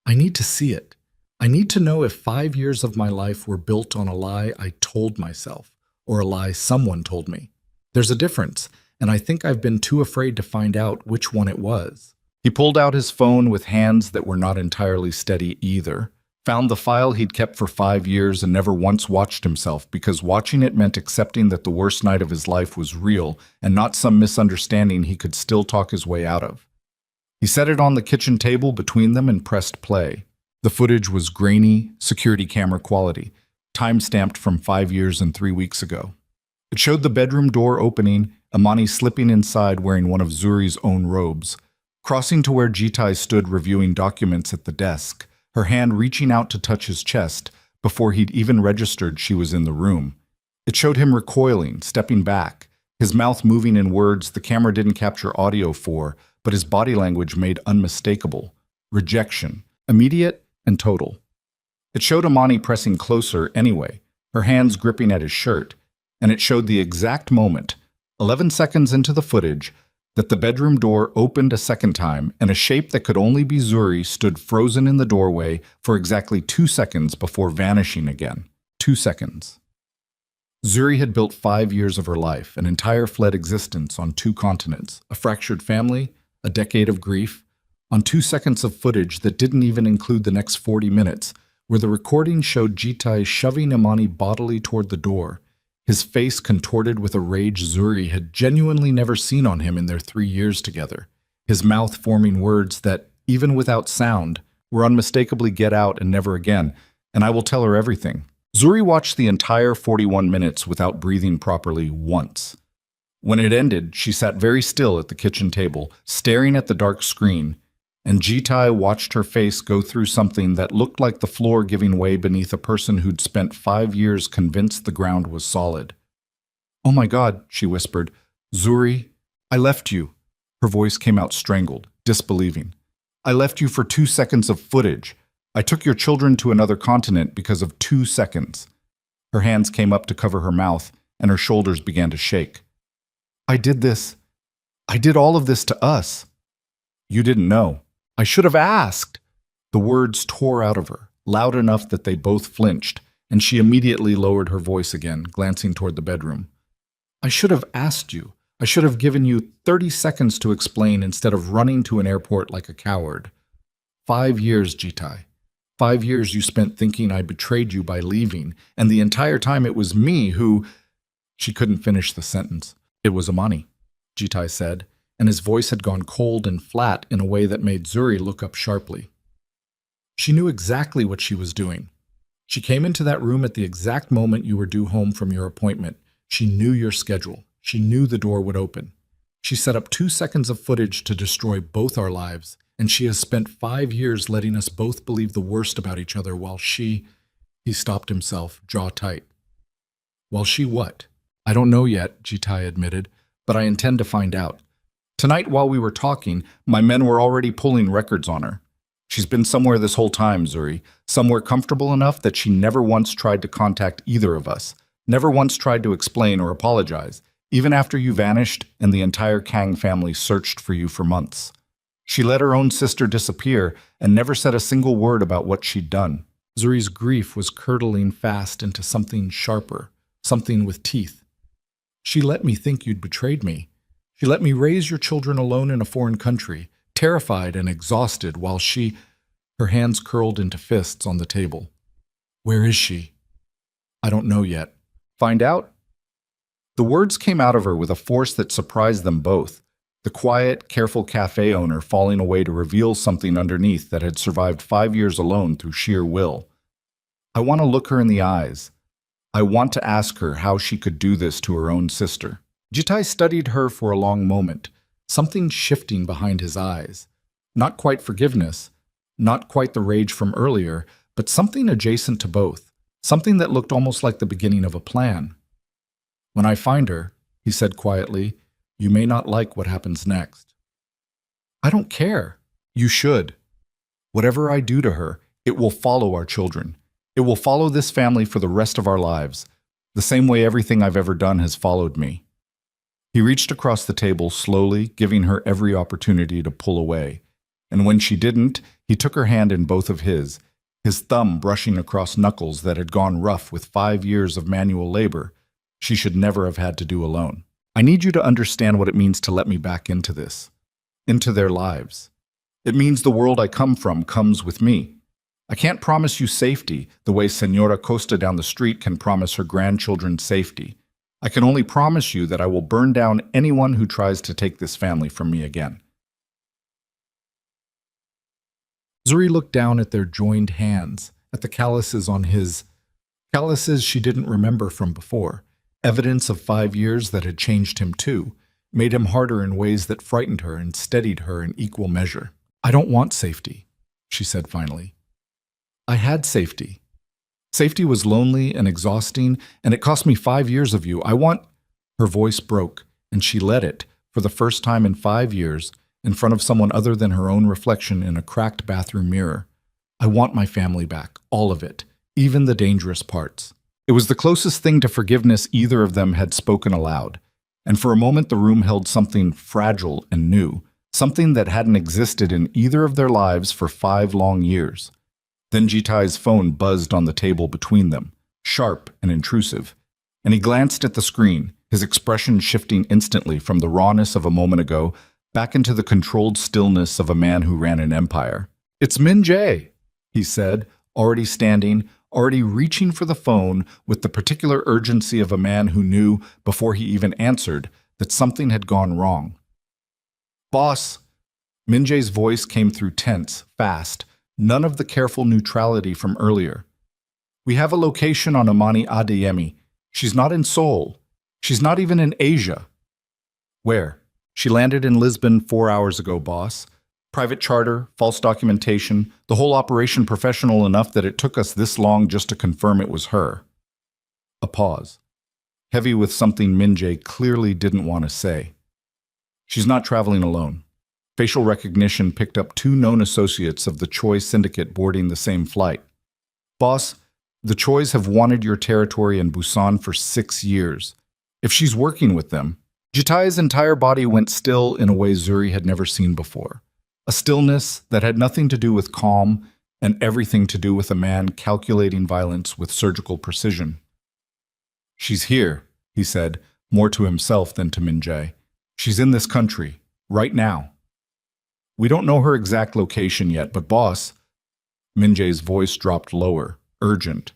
I need to see it. I need to know if 5 years of my life were built on a lie I told myself or a lie someone told me. There's a difference, and I think I've been too afraid to find out which one it was. He pulled out his phone with hands that were not entirely steady either, found the file he'd kept for 5 years and never once watched himself because watching it meant accepting that the worst night of his life was real and not some misunderstanding he could still talk his way out of. He set it on the kitchen table between them and pressed play. The footage was grainy, security camera quality, time-stamped from 5 years and 3 weeks ago. It showed the bedroom door opening, Amani slipping inside wearing one of Zuri's own robes, crossing to where Jitai stood reviewing documents at the desk, her hand reaching out to touch his chest before he'd even registered she was in the room. It showed him recoiling, stepping back, his mouth moving in words the camera didn't capture audio for, but his body language made unmistakable. Rejection, immediate and total. It showed Amani pressing closer anyway, her hands gripping at his shirt, and it showed the exact moment, 11 seconds into the footage, that the bedroom door opened a second time and a shape that could only be Zuri stood frozen in the doorway for exactly 2 seconds before vanishing again. 2 seconds. Zuri had built 5 years of her life, an entire fled existence on 2 continents, a fractured family, a decade of grief, on 2 seconds of footage that didn't even include the next 40 minutes, where the recording showed Jitai shoving Amani bodily toward the door, his face contorted with a rage Zuri had genuinely never seen on him in their 3 years together, his mouth forming words that, even without sound, were unmistakably get out and never again, and I will tell her everything. Zuri watched the entire 41 minutes without breathing properly once. When it ended, she sat very still at the kitchen table, staring at the dark screen, and Jitai watched her face go through something that looked like the floor giving way beneath a person who'd spent 5 years convinced the ground was solid. "Oh my God," she whispered. "Zuri, I left you." Her voice came out strangled, disbelieving. "I left you for 2 seconds of footage. I took your children to another continent because of 2 seconds. Her hands came up to cover her mouth, and her shoulders began to shake. "I did this. I did all of this to us." "You didn't know. I should have asked." The words tore out of her, loud enough that they both flinched, and she immediately lowered her voice again, glancing toward the bedroom. "I should have asked you. I should have given you 30 seconds to explain instead of running to an airport like a coward. 5 years, Jitai. 5 years you spent thinking I betrayed you by leaving, and the entire time it was me who—" She couldn't finish the sentence. "It was Amani," Jitai said, and his voice had gone cold and flat in a way that made Zuri look up sharply. She knew exactly what she was doing. She came into that room at the exact moment you were due home from your appointment. She knew your schedule. She knew the door would open. She set up 2 seconds of footage to destroy both our lives, and she has spent 5 years letting us both believe the worst about each other while she— He stopped himself, jaw tight. "While she what?" "I don't know yet," Jitai admitted, "but I intend to find out. Tonight, while we were talking, my men were already pulling records on her. She's been somewhere this whole time, Zuri, somewhere comfortable enough that she never once tried to contact either of us, never once tried to explain or apologize, even after you vanished and the entire Kang family searched for you for months. She let her own sister disappear and never said a single word about what she'd done." Zuri's grief was curdling fast into something sharper, something with teeth. "She let me think you'd betrayed me. She let me raise your children alone in a foreign country, terrified and exhausted, while she—" Her hands curled into fists on the table. "Where is she?" "I don't know yet." "Find out?" The words came out of her with a force that surprised them both, the quiet, careful cafe owner falling away to reveal something underneath that had survived 5 years alone through sheer will. "I want to look her in the eyes. I want to ask her how she could do this to her own sister." Jitai studied her for a long moment, something shifting behind his eyes. Not quite forgiveness, not quite the rage from earlier, but something adjacent to both, something that looked almost like the beginning of a plan. "When I find her," he said quietly, "you may not like what happens next." "I don't care." "You should. Whatever I do to her, it will follow our children. It will follow this family for the rest of our lives, the same way everything I've ever done has followed me." He reached across the table slowly, giving her every opportunity to pull away, and when she didn't, he took her hand in both of his, his thumb brushing across knuckles that had gone rough with 5 years of manual labor she should never have had to do alone. I need you to understand what it means to let me back into this, into their lives. It means the world I come from comes with me. I can't promise you safety the way Senora Costa down the street can promise her grandchildren safety. I can only promise you that I will burn down anyone who tries to take this family from me again. Zuri looked down at their joined hands, at the calluses on his, calluses she didn't remember from before, evidence of 5 years that had changed him too, made him harder in ways that frightened her and steadied her in equal measure. I don't want safety, she said finally. I had safety. Safety was lonely and exhausting, and it cost me 5 years of you. I want... Her voice broke, and she let it, for the first time in 5 years, in front of someone other than her own reflection in a cracked bathroom mirror. I want my family back, all of it, even the dangerous parts. It was the closest thing to forgiveness either of them had spoken aloud, and for a moment the room held something fragile and new, something that hadn't existed in either of their lives for 5 long years. Then Jitai's phone buzzed on the table between them, sharp and intrusive, and he glanced at the screen, his expression shifting instantly from the rawness of a moment ago back into the controlled stillness of a man who ran an empire. It's Min Jae, he said, already standing, already reaching for the phone with the particular urgency of a man who knew, before he even answered, that something had gone wrong. Boss! Min Jae's voice came through tense, fast, none of the careful neutrality from earlier. We have a location on Amani Adeyemi. She's not in Seoul. She's not even in Asia. Where? She landed in Lisbon 4 hours ago, boss. Private charter, false documentation, the whole operation professional enough that it took us this long just to confirm it was her. A pause, heavy with something Min Jae clearly didn't want to say. She's not traveling alone. Facial recognition picked up 2 known associates of the Choi syndicate boarding the same flight. Boss, the Chois have wanted your territory in Busan for 6 years. If she's working with them, Jitai's entire body went still in a way Zuri had never seen before. A stillness that had nothing to do with calm and everything to do with a man calculating violence with surgical precision. She's here, he said, more to himself than to Min Jae. She's in this country, right now. We don't know her exact location yet, but boss, Min Jae's voice dropped lower, urgent.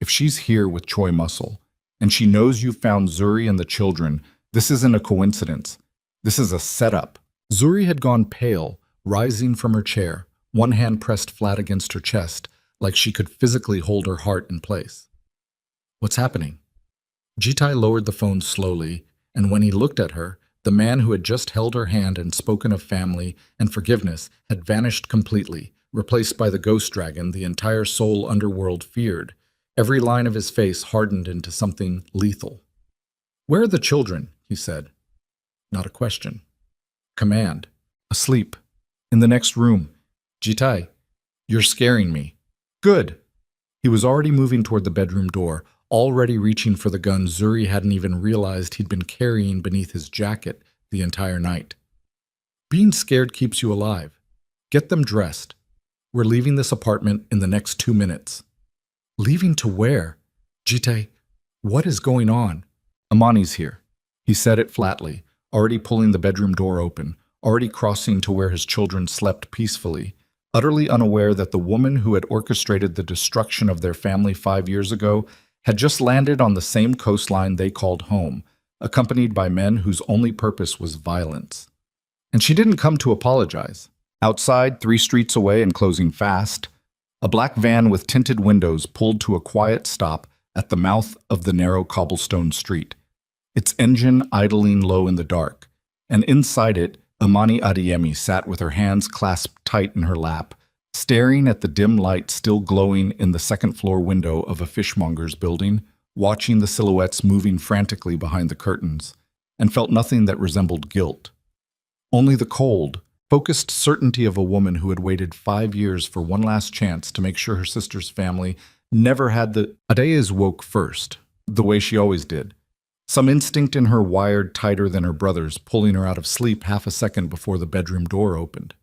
If she's here with Choi Muscle, and she knows you found Zuri and the children, this isn't a coincidence. This is a setup. Zuri had gone pale, rising from her chair, one hand pressed flat against her chest, like she could physically hold her heart in place. What's happening? Jitai lowered the phone slowly, and when he looked at her, the man who had just held her hand and spoken of family and forgiveness had vanished completely, replaced by the ghost dragon the entire Seoul underworld feared. Every line of his face hardened into something lethal. Where are the children? He said. Not a question. Command. Asleep. In the next room. Jitai, you're scaring me. Good. He was already moving toward the bedroom door, already reaching for the gun Zuri hadn't even realized he'd been carrying beneath his jacket the entire night. Being scared keeps you alive. Get them dressed. We're leaving this apartment in the next 2 minutes. Leaving to where? Jitai, what is going on? Amani's here. He said it flatly, already pulling the bedroom door open, already crossing to where his children slept peacefully, utterly unaware that the woman who had orchestrated the destruction of their family 5 years ago had just landed on the same coastline they called home, accompanied by men whose only purpose was violence. And she didn't come to apologize. Outside, 3 streets away and closing fast, a black van with tinted windows pulled to a quiet stop at the mouth of the narrow cobblestone street, its engine idling low in the dark, and inside it, Amani Adeyemi sat with her hands clasped tight in her lap, staring at the dim light still glowing in the second-floor window of a fishmonger's building, watching the silhouettes moving frantically behind the curtains, and felt nothing that resembled guilt. Only the cold, focused certainty of a woman who had waited 5 years for one last chance to make sure her sister's family never had the... Adeyes woke first, the way she always did. Some instinct in her wired tighter than her brother's, pulling her out of sleep half a second before the bedroom door opened.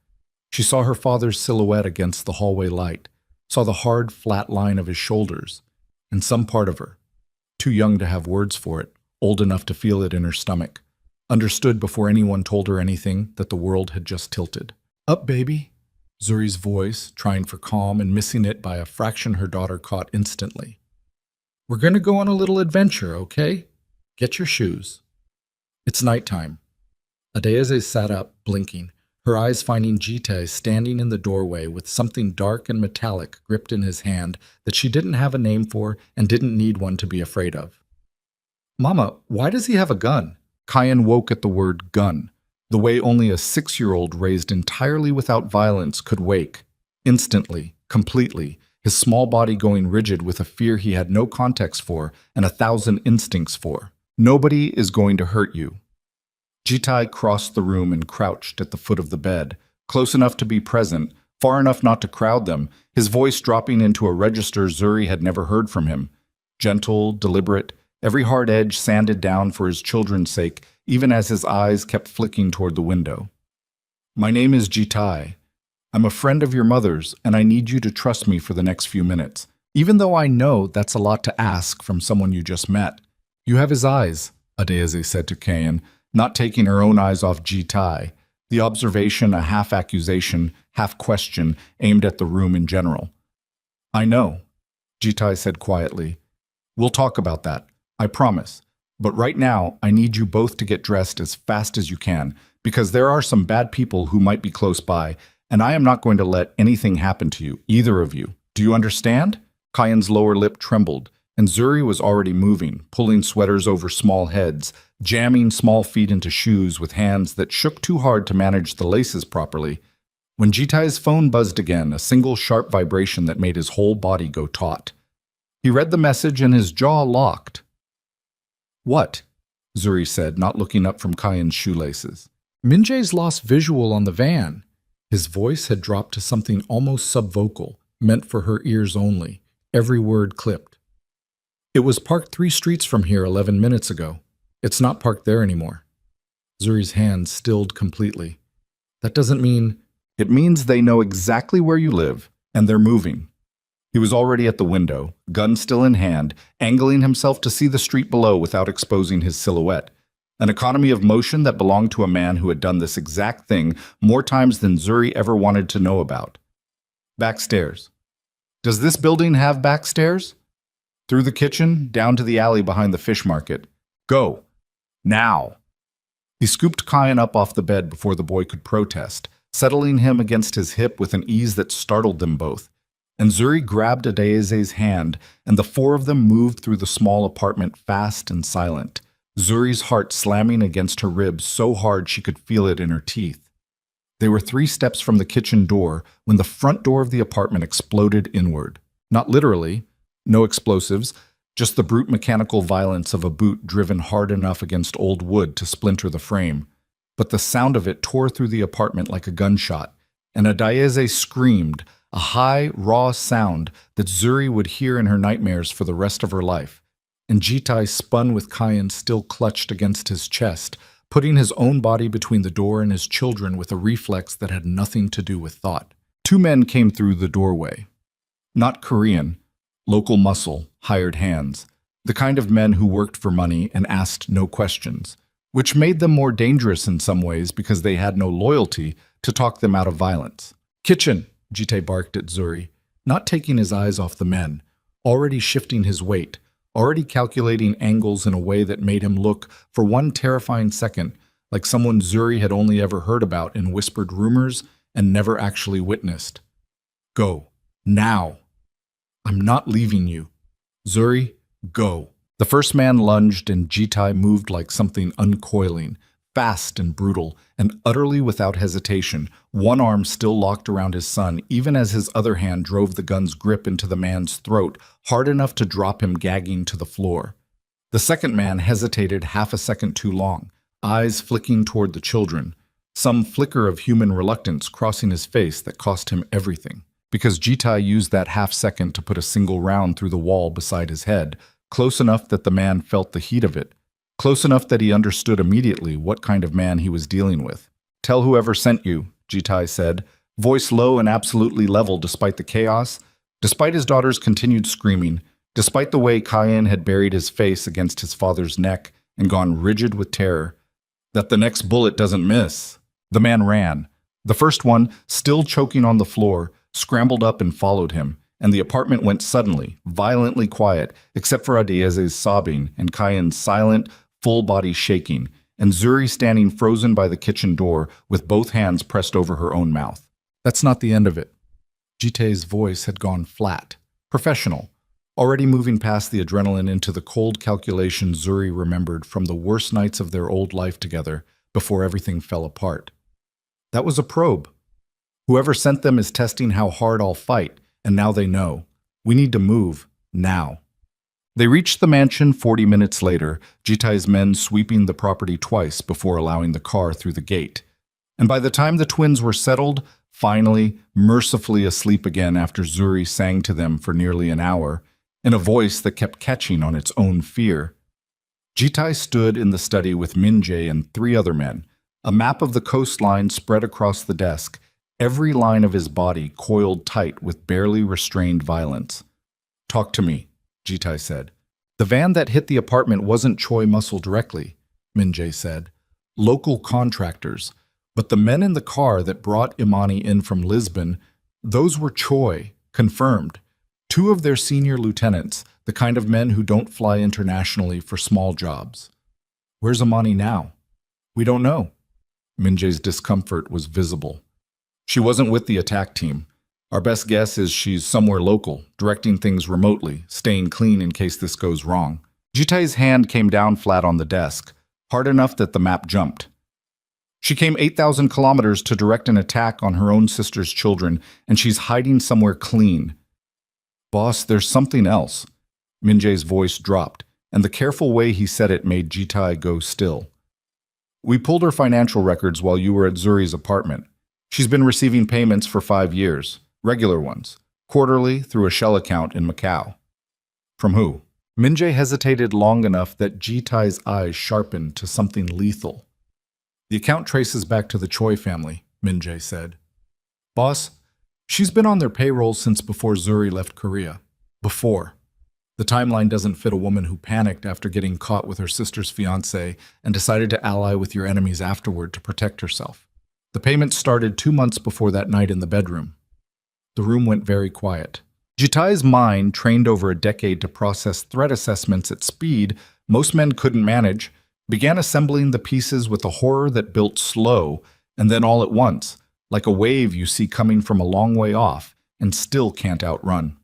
She saw her father's silhouette against the hallway light, saw the hard, flat line of his shoulders, and some part of her, too young to have words for it, old enough to feel it in her stomach, understood before anyone told her anything that the world had just tilted. "Up, baby," Zuri's voice, trying for calm and missing it by a fraction her daughter caught instantly. "We're going to go on a little adventure, okay? Get your shoes." It's nighttime. Adeyeze sat up, blinking, her eyes finding Jite standing in the doorway with something dark and metallic gripped in his hand that she didn't have a name for and didn't need one to be afraid of. "Mama, why does he have a gun?" Kayan woke at the word gun, the way only a 6-year-old raised entirely without violence could wake. Instantly, completely, his small body going rigid with a fear he had no context for and 1,000 instincts for. "Nobody is going to hurt you." Jitai crossed the room and crouched at the foot of the bed, close enough to be present, far enough not to crowd them, his voice dropping into a register Zuri had never heard from him. Gentle, deliberate, every hard edge sanded down for his children's sake, even as his eyes kept flicking toward the window. "My name is Jitai. I'm a friend of your mother's, and I need you to trust me for the next few minutes, even though I know that's a lot to ask from someone you just met." "You have his eyes," Adeyeze said to Kayan, not taking her own eyes off Jitai, the observation a half-accusation, half-question aimed at the room in general. "I know," Jitai said quietly. "We'll talk about that, I promise. But right now, I need you both to get dressed as fast as you can, because there are some bad people who might be close by, and I am not going to let anything happen to you, either of you. Do you understand?" Kayan's lower lip trembled, and Zuri was already moving, pulling sweaters over small heads, jamming small feet into shoes with hands that shook too hard to manage the laces properly, when Jitai's phone buzzed again, a single sharp vibration that made his whole body go taut. He read the message and his jaw locked. "What?" Zuri said, not looking up from Kayan's shoelaces. "Minjae's lost visual on the van." His voice had dropped to something almost subvocal, meant for her ears only, every word clipped. "It was parked 3 streets from here 11 minutes ago. It's not parked there anymore." Zuri's hand stilled completely. "That doesn't mean—" "It means they know exactly where you live, and they're moving." He was already at the window, gun still in hand, angling himself to see the street below without exposing his silhouette. An economy of motion that belonged to a man who had done this exact thing more times than Zuri ever wanted to know about. "Backstairs." "Does this building have backstairs?" "Through the kitchen, down to the alley behind the fish market. Go. Now." He scooped Kayan up off the bed before the boy could protest, settling him against his hip with an ease that startled them both. And Zuri grabbed Adeyeze's hand, and the 4 of them moved through the small apartment fast and silent, Zuri's heart slamming against her ribs so hard she could feel it in her teeth. They were 3 steps from the kitchen door when the front door of the apartment exploded inward. Not literally, no explosives, just the brute mechanical violence of a boot driven hard enough against old wood to splinter the frame. But the sound of it tore through the apartment like a gunshot, and Adeyeze screamed, a high, raw sound that Zuri would hear in her nightmares for the rest of her life. And Jitai spun with Kayan still clutched against his chest, putting his own body between the door and his children with a reflex that had nothing to do with thought. 2 men came through the doorway. Not Korean, local muscle, hired hands, the kind of men who worked for money and asked no questions, which made them more dangerous in some ways because they had no loyalty to talk them out of violence. "Kitchen," Jite barked at Zuri, not taking his eyes off the men, already shifting his weight, already calculating angles in a way that made him look, for one terrifying second, like someone Zuri had only ever heard about in whispered rumors and never actually witnessed. "Go. Now. I'm not leaving you. Zuri, go." The first man lunged and Jitai moved like something uncoiling, fast and brutal, and utterly without hesitation, one arm still locked around his son even as his other hand drove the gun's grip into the man's throat, hard enough to drop him gagging to the floor. The second man hesitated half a second too long, eyes flicking toward the children, some flicker of human reluctance crossing his face that cost him everything. Because Jitai used that half second to put a single round through the wall beside his head, close enough that the man felt the heat of it, close enough that he understood immediately what kind of man he was dealing with. "Tell whoever sent you," Jitai said, voice low and absolutely level despite the chaos. Despite his daughter's continued screaming, despite the way Cayenne had buried his face against his father's neck and gone rigid with terror, that the next bullet doesn't miss. The man ran. The first one, still choking on the floor, scrambled up and followed him, and the apartment went suddenly, violently quiet, except for Adieze's sobbing and Cayenne's silent, full body shaking, and Zuri standing frozen by the kitchen door with both hands pressed over her own mouth. That's not the end of it. Jitai's voice had gone flat, professional, already moving past the adrenaline into the cold calculation Zuri remembered from the worst nights of their old life together before everything fell apart. That was a probe. Whoever sent them is testing how hard I'll fight, and now they know. We need to move, now. They reached the mansion 40 minutes later, Jitai's men sweeping the property twice before allowing the car through the gate. And by the time the twins were settled, finally, mercifully asleep again after Zuri sang to them for nearly an hour, in a voice that kept catching on its own fear, Jitai stood in the study with Minjae and 3 other men, a map of the coastline spread across the desk, every line of his body coiled tight with barely restrained violence. "Talk to me," Jitai said. "The van that hit the apartment wasn't Choi Muscle directly," Minjae said. "Local contractors. But the men in the car that brought Imani in from Lisbon, those were Choi, confirmed. 2 of their senior lieutenants, the kind of men who don't fly internationally for small jobs. Where's Imani now? We don't know." Minjae's discomfort was visible. "She wasn't with the attack team. Our best guess is she's somewhere local, directing things remotely, staying clean in case this goes wrong." Jitai's hand came down flat on the desk, hard enough that the map jumped. "She came 8,000 kilometers to direct an attack on her own sister's children, and she's hiding somewhere clean." "Boss, there's something else." Minjae's voice dropped, and the careful way he said it made Jitai go still. "We pulled her financial records while you were at Zuri's apartment. She's been receiving payments for 5 years, regular ones, quarterly through a shell account in Macau." "From who?" Minjae hesitated long enough that Jitai's eyes sharpened to something lethal. "The account traces back to the Choi family," Minjae said. "Boss, she's been on their payroll since before Zuri left Korea. Before. The timeline doesn't fit a woman who panicked after getting caught with her sister's fiancé and decided to ally with your enemies afterward to protect herself. The payments started 2 months before that night in the bedroom." The room went very quiet. Jitai's mind, trained over a decade to process threat assessments at speed most men couldn't manage, began assembling the pieces with a horror that built slow, and then all at once, like a wave you see coming from a long way off and still can't outrun.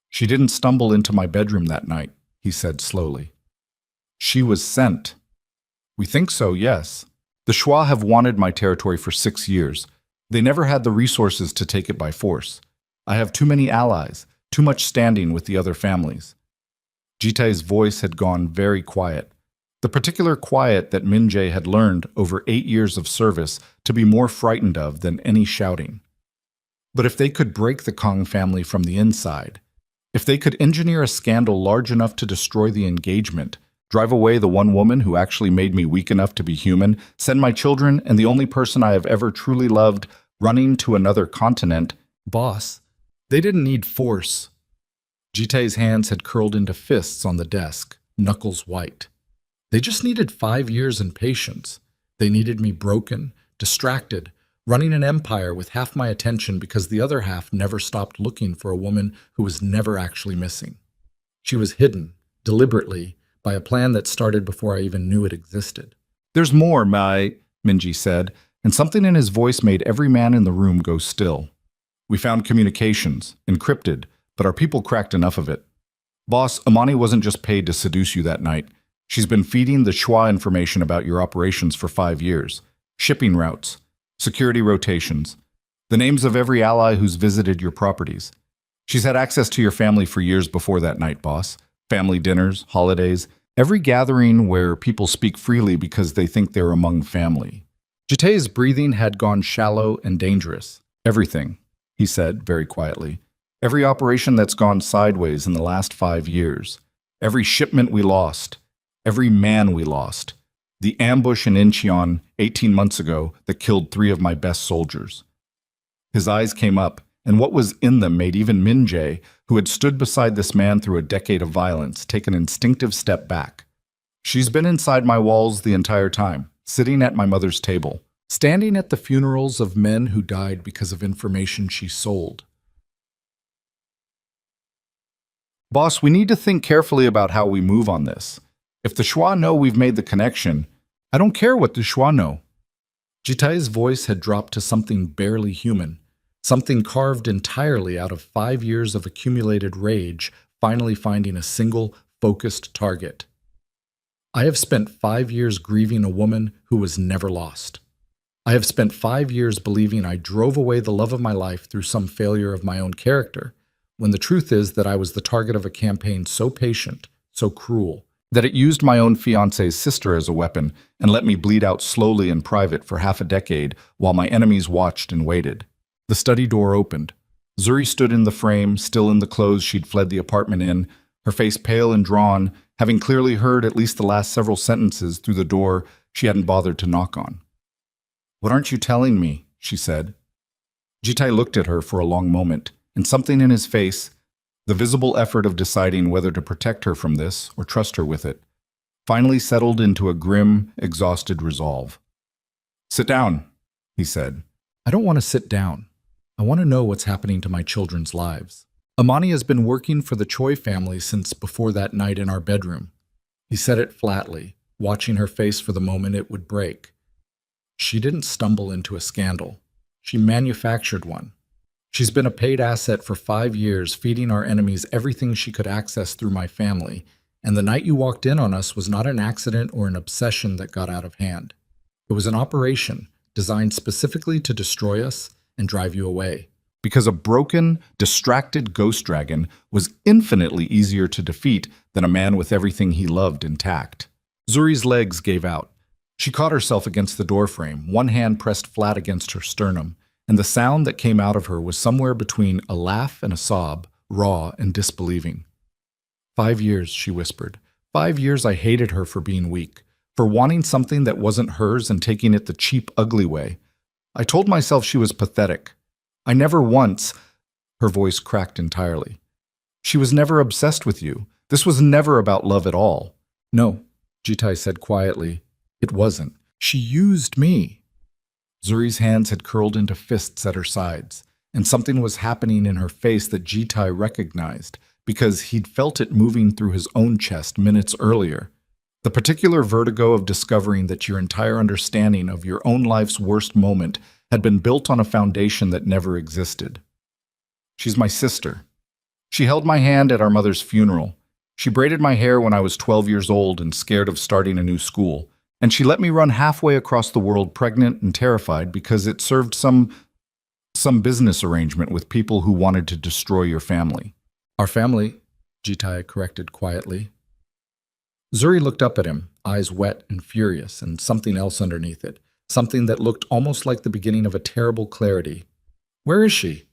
"She didn't stumble into my bedroom that night," he said slowly. "She was sent." "We think so, yes. The Shwa have wanted my territory for 6 years. They never had the resources to take it by force. I have too many allies, too much standing with the other families." Jitai's voice had gone very quiet, the particular quiet that Minjae had learned over 8 years of service to be more frightened of than any shouting. "But if they could break the Kong family from the inside, if they could engineer a scandal large enough to destroy the engagement, drive away the one woman who actually made me weak enough to be human, send my children and the only person I have ever truly loved running to another continent, boss, they didn't need force." Jitai's hands had curled into fists on the desk, knuckles white. "They just needed 5 years and patience. They needed me broken, distracted, running an empire with half my attention because the other half never stopped looking for a woman who was never actually missing. She was hidden, deliberately, by a plan that started before I even knew it existed." "There's more, Minji said, and something in his voice made every man in the room go still. "We found communications, encrypted, but our people cracked enough of it. Boss, Imani wasn't just paid to seduce you that night. She's been feeding the Shwa information about your operations for 5 years. Shipping routes, security rotations, the names of every ally who's visited your properties. She's had access to your family for years before that night, boss. Family dinners, holidays, every gathering where people speak freely because they think they're among family." Jitai's breathing had gone shallow and dangerous. "Everything," he said very quietly. "Every operation that's gone sideways in the last 5 years. Every shipment we lost. Every man we lost. The ambush in Incheon 18 months ago that killed 3 of my best soldiers." His eyes came up, and what was in them made even Min-jae, who had stood beside this man through a decade of violence, take an instinctive step back. She's been inside my walls the entire time, sitting at my mother's table, standing at the funerals of men who died because of information she sold. Boss, we need to think carefully about how we move on this. If the Shwa know we've made the connection, I don't care what the Shwa know. Jitai's voice had dropped to something barely human, something carved entirely out of 5 years of accumulated rage, finally finding a single, focused target. I have spent 5 years grieving a woman who was never lost. I have spent 5 years believing I drove away the love of my life through some failure of my own character, when the truth is that I was the target of a campaign so patient, so cruel, that it used my own fiancé's sister as a weapon and let me bleed out slowly in private for half a decade while my enemies watched and waited. The study door opened. Zuri stood in the frame, still in the clothes she'd fled the apartment in, her face pale and drawn, having clearly heard at least the last several sentences through the door she hadn't bothered to knock on. "What aren't you telling me?" she said. Jitai looked at her for a long moment, and something in his face, the visible effort of deciding whether to protect her from this or trust her with it, finally settled into a grim, exhausted resolve. "Sit down," he said. "I don't want to sit down. I want to know what's happening to my children's lives. Amani has been working for the Choi family since before that night in our bedroom." He said it flatly, watching her face for the moment it would break. She didn't stumble into a scandal. She manufactured one. She's been a paid asset for 5 years, feeding our enemies everything she could access through my family, and the night you walked in on us was not an accident or an obsession that got out of hand. It was an operation designed specifically to destroy us and drive you away. Because a broken, distracted ghost dragon was infinitely easier to defeat than a man with everything he loved intact. Zuri's legs gave out. She caught herself against the doorframe, one hand pressed flat against her sternum, and the sound that came out of her was somewhere between a laugh and a sob, raw and disbelieving. 5 years, she whispered. 5 years I hated her for being weak, for wanting something that wasn't hers and taking it the cheap, ugly way. I told myself she was pathetic. I never once— Her voice cracked entirely. "She was never obsessed with you. This was never about love at all." "No," Jitai said quietly. "It wasn't. She used me." Zuri's hands had curled into fists at her sides, and something was happening in her face that Jitai recognized, because he'd felt it moving through his own chest minutes earlier. The particular vertigo of discovering that your entire understanding of your own life's worst moment had been built on a foundation that never existed. "She's my sister. She held my hand at our mother's funeral. She braided my hair when I was 12 years old and scared of starting a new school. And she let me run halfway across the world pregnant and terrified because it served some business arrangement with people who wanted to destroy your family." "Our family," Jitai corrected quietly. Zuri looked up at him, eyes wet and furious, and something else underneath it, something that looked almost like the beginning of a terrible clarity. "Where is she?"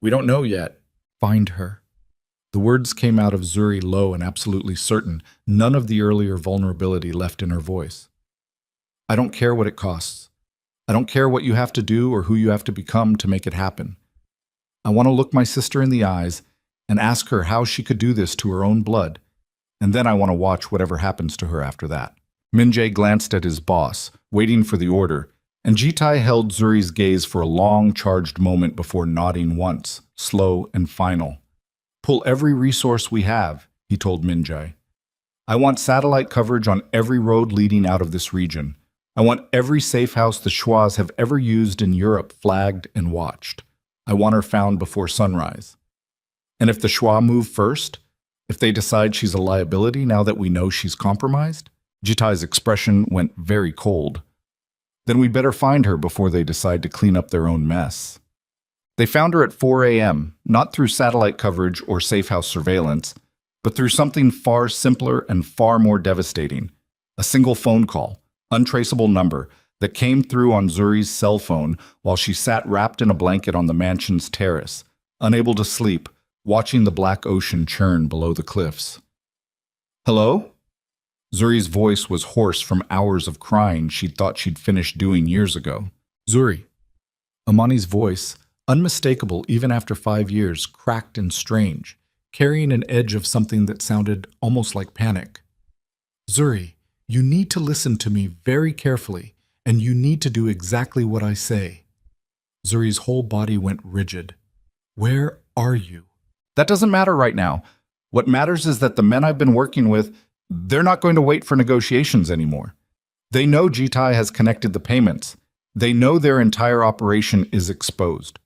"We don't know yet." "Find her." The words came out of Zuri low and absolutely certain, none of the earlier vulnerability left in her voice. "I don't care what it costs. I don't care what you have to do or who you have to become to make it happen. I want to look my sister in the eyes and ask her how she could do this to her own blood, and then I want to watch whatever happens to her after that." Min-jae glanced at his boss, waiting for the order, and Jitai held Zuri's gaze for a long, charged moment before nodding once, slow and final. "Pull every resource we have," he told Min-jae. "I want satellite coverage on every road leading out of this region. I want every safe house the Shwas have ever used in Europe flagged and watched. I want her found before sunrise. And if the Shwa move first, if they decide she's a liability now that we know she's compromised," Jitai's expression went very cold, "then we better find her before they decide to clean up their own mess." They found her at 4 a.m., not through satellite coverage or safe house surveillance, but through something far simpler and far more devastating. A single phone call, untraceable number, that came through on Zuri's cell phone while she sat wrapped in a blanket on the mansion's terrace, unable to sleep, watching the black ocean churn below the cliffs. "Hello?" Zuri's voice was hoarse from hours of crying she'd thought she'd finished doing years ago. "Zuri." Amani's voice, unmistakable even after 5 years, cracked and strange, carrying an edge of something that sounded almost like panic. Zuri, you need to listen to me very carefully, and you need to do exactly what I say. Zuri's whole body went rigid. Where are you? That doesn't matter right now. What matters is that the men I've been working with, they're not going to wait for negotiations anymore. They know Jitai has connected the payments. They know their entire operation is exposed.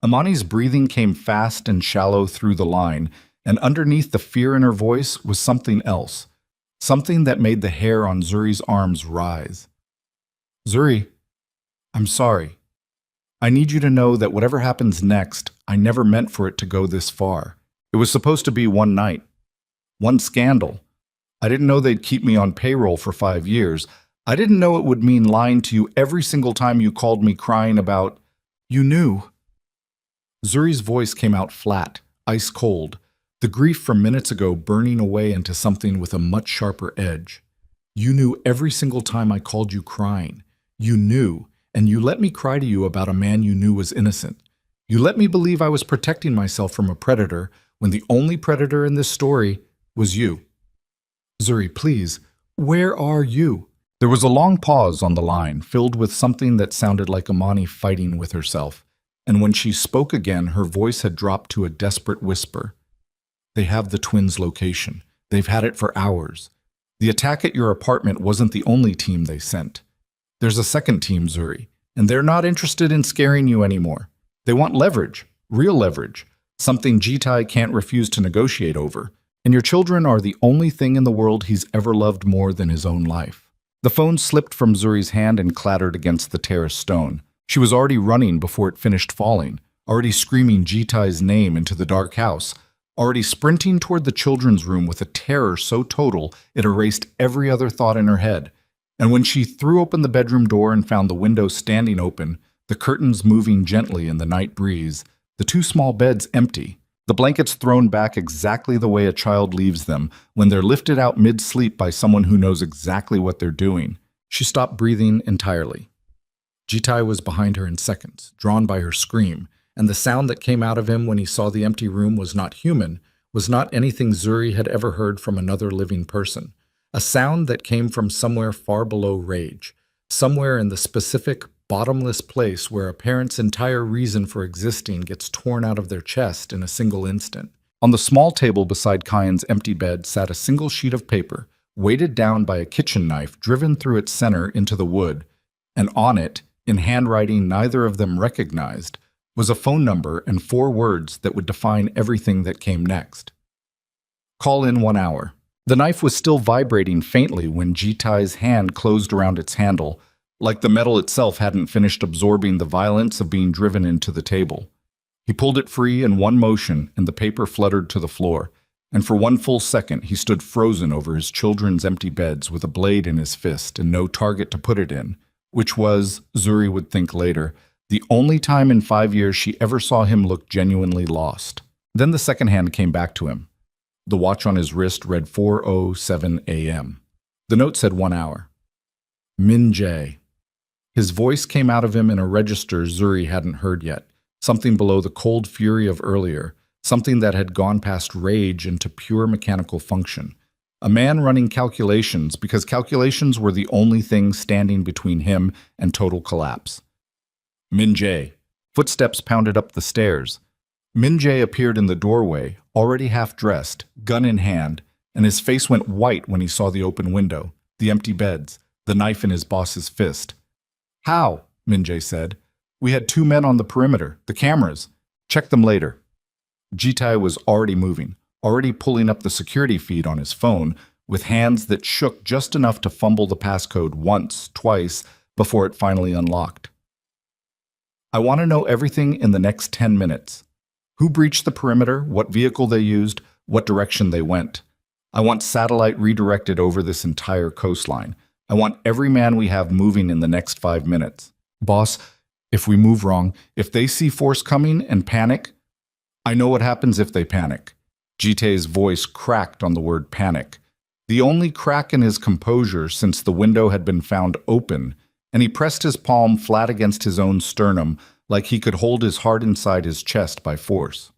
Amani's breathing came fast and shallow through the line, and underneath the fear in her voice was something else, something that made the hair on Zuri's arms rise. Zuri, I'm sorry. I need you to know that whatever happens next, I never meant for it to go this far. It was supposed to be one night, one scandal. I didn't know they'd keep me on payroll for 5 years. I didn't know it would mean lying to you every single time you called me crying about, you knew. Zuri's voice came out flat, ice cold, the grief from minutes ago burning away into something with a much sharper edge. You knew every single time I called you crying. You knew, and you let me cry to you about a man you knew was innocent. You let me believe I was protecting myself from a predator when the only predator in this story was you. Zuri, please, where are you? There was a long pause on the line, filled with something that sounded like Amani fighting with herself, and when she spoke again, her voice had dropped to a desperate whisper. They have the twins' location. They've had it for hours. The attack at your apartment wasn't the only team they sent. There's a second team, Zuri, and they're not interested in scaring you anymore. They want leverage, real leverage, something Jitai can't refuse to negotiate over, and your children are the only thing in the world he's ever loved more than his own life. The phone slipped from Zuri's hand and clattered against the terrace stone. She was already running before it finished falling, already screaming Jitai's name into the dark house, already sprinting toward the children's room with a terror so total it erased every other thought in her head. And when she threw open the bedroom door and found the window standing open, the curtains moving gently in the night breeze, the 2 small beds empty, the blankets thrown back exactly the way a child leaves them when they're lifted out mid-sleep by someone who knows exactly what they're doing, she stopped breathing entirely. Jitai was behind her in seconds, drawn by her scream, and the sound that came out of him when he saw the empty room was not human, was not anything Zuri had ever heard from another living person. A sound that came from somewhere far below rage, somewhere in the specific, bottomless place where a parent's entire reason for existing gets torn out of their chest in a single instant. On the small table beside Kyan's empty bed sat a single sheet of paper, weighted down by a kitchen knife driven through its center into the wood, and on it, in handwriting neither of them recognized, was a phone number and 4 words that would define everything that came next. Call in 1 hour. The knife was still vibrating faintly when Jitai's hand closed around its handle, like the metal itself hadn't finished absorbing the violence of being driven into the table. He pulled it free in one motion and the paper fluttered to the floor, and for 1 full second he stood frozen over his children's empty beds with a blade in his fist and no target to put it in, which was, Zuri would think later, the only time in 5 years she ever saw him look genuinely lost. Then the second hand came back to him. The watch on his wrist read 4:07 a.m. The note said 1 hour. Min Jae. His voice came out of him in a register Zuri hadn't heard yet, something below the cold fury of earlier, something that had gone past rage into pure mechanical function. A man running calculations because calculations were the only thing standing between him and total collapse. Min Jae. Footsteps pounded up the stairs. Min Jae appeared in the doorway, already half-dressed, gun in hand, and his face went white when he saw the open window, the empty beds, the knife in his boss's fist. How? Min Jae said. We had 2 men on the perimeter, the cameras. Check them later. Jitai was already moving, already pulling up the security feed on his phone, with hands that shook just enough to fumble the passcode once, twice, before it finally unlocked. I want to know everything in the next 10 minutes. Who breached the perimeter, what vehicle they used, what direction they went. I want satellite redirected over this entire coastline. I want every man we have moving in the next 5 minutes. Boss, if we move wrong, if they see force coming and panic, I know what happens if they panic. Jitai's voice cracked on the word panic. The only crack in his composure since the window had been found open, and he pressed his palm flat against his own sternum, like he could hold his heart inside his chest by force.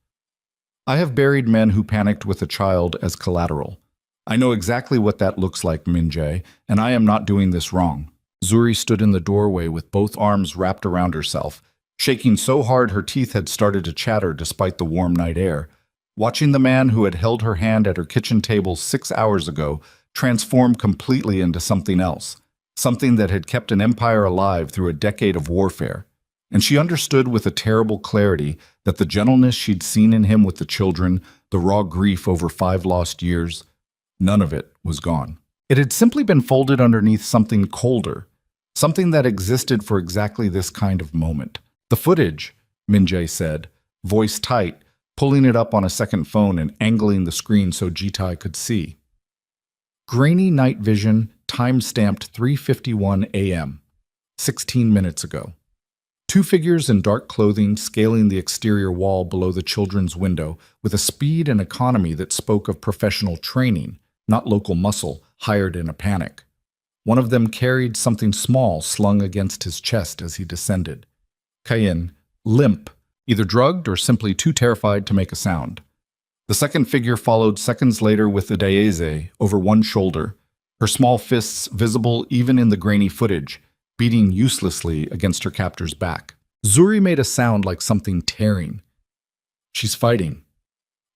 I have buried men who panicked with a child as collateral. I know exactly what that looks like, Min-jae, and I am not doing this wrong. Zuri stood in the doorway with both arms wrapped around herself, shaking so hard her teeth had started to chatter despite the warm night air, watching the man who had held her hand at her kitchen table 6 hours ago transform completely into something else, something that had kept an empire alive through a decade of warfare. And she understood with a terrible clarity that the gentleness she'd seen in him with the children, the raw grief over 5 lost years, none of it was gone. It had simply been folded underneath something colder, something that existed for exactly this kind of moment. The footage, Min-jae said, voice tight, pulling it up on a second phone and angling the screen so Jitai could see. Grainy night vision, time-stamped 3:51 a.m., 16 minutes ago. 2 figures in dark clothing scaling the exterior wall below the children's window with a speed and economy that spoke of professional training, not local muscle, hired in a panic. One of them carried something small slung against his chest as he descended. Kayin, limp, either drugged or simply too terrified to make a sound. The second figure followed seconds later with the daeze over one shoulder, her small fists visible even in the grainy footage, beating uselessly against her captor's back. Zuri made a sound like something tearing. She's fighting.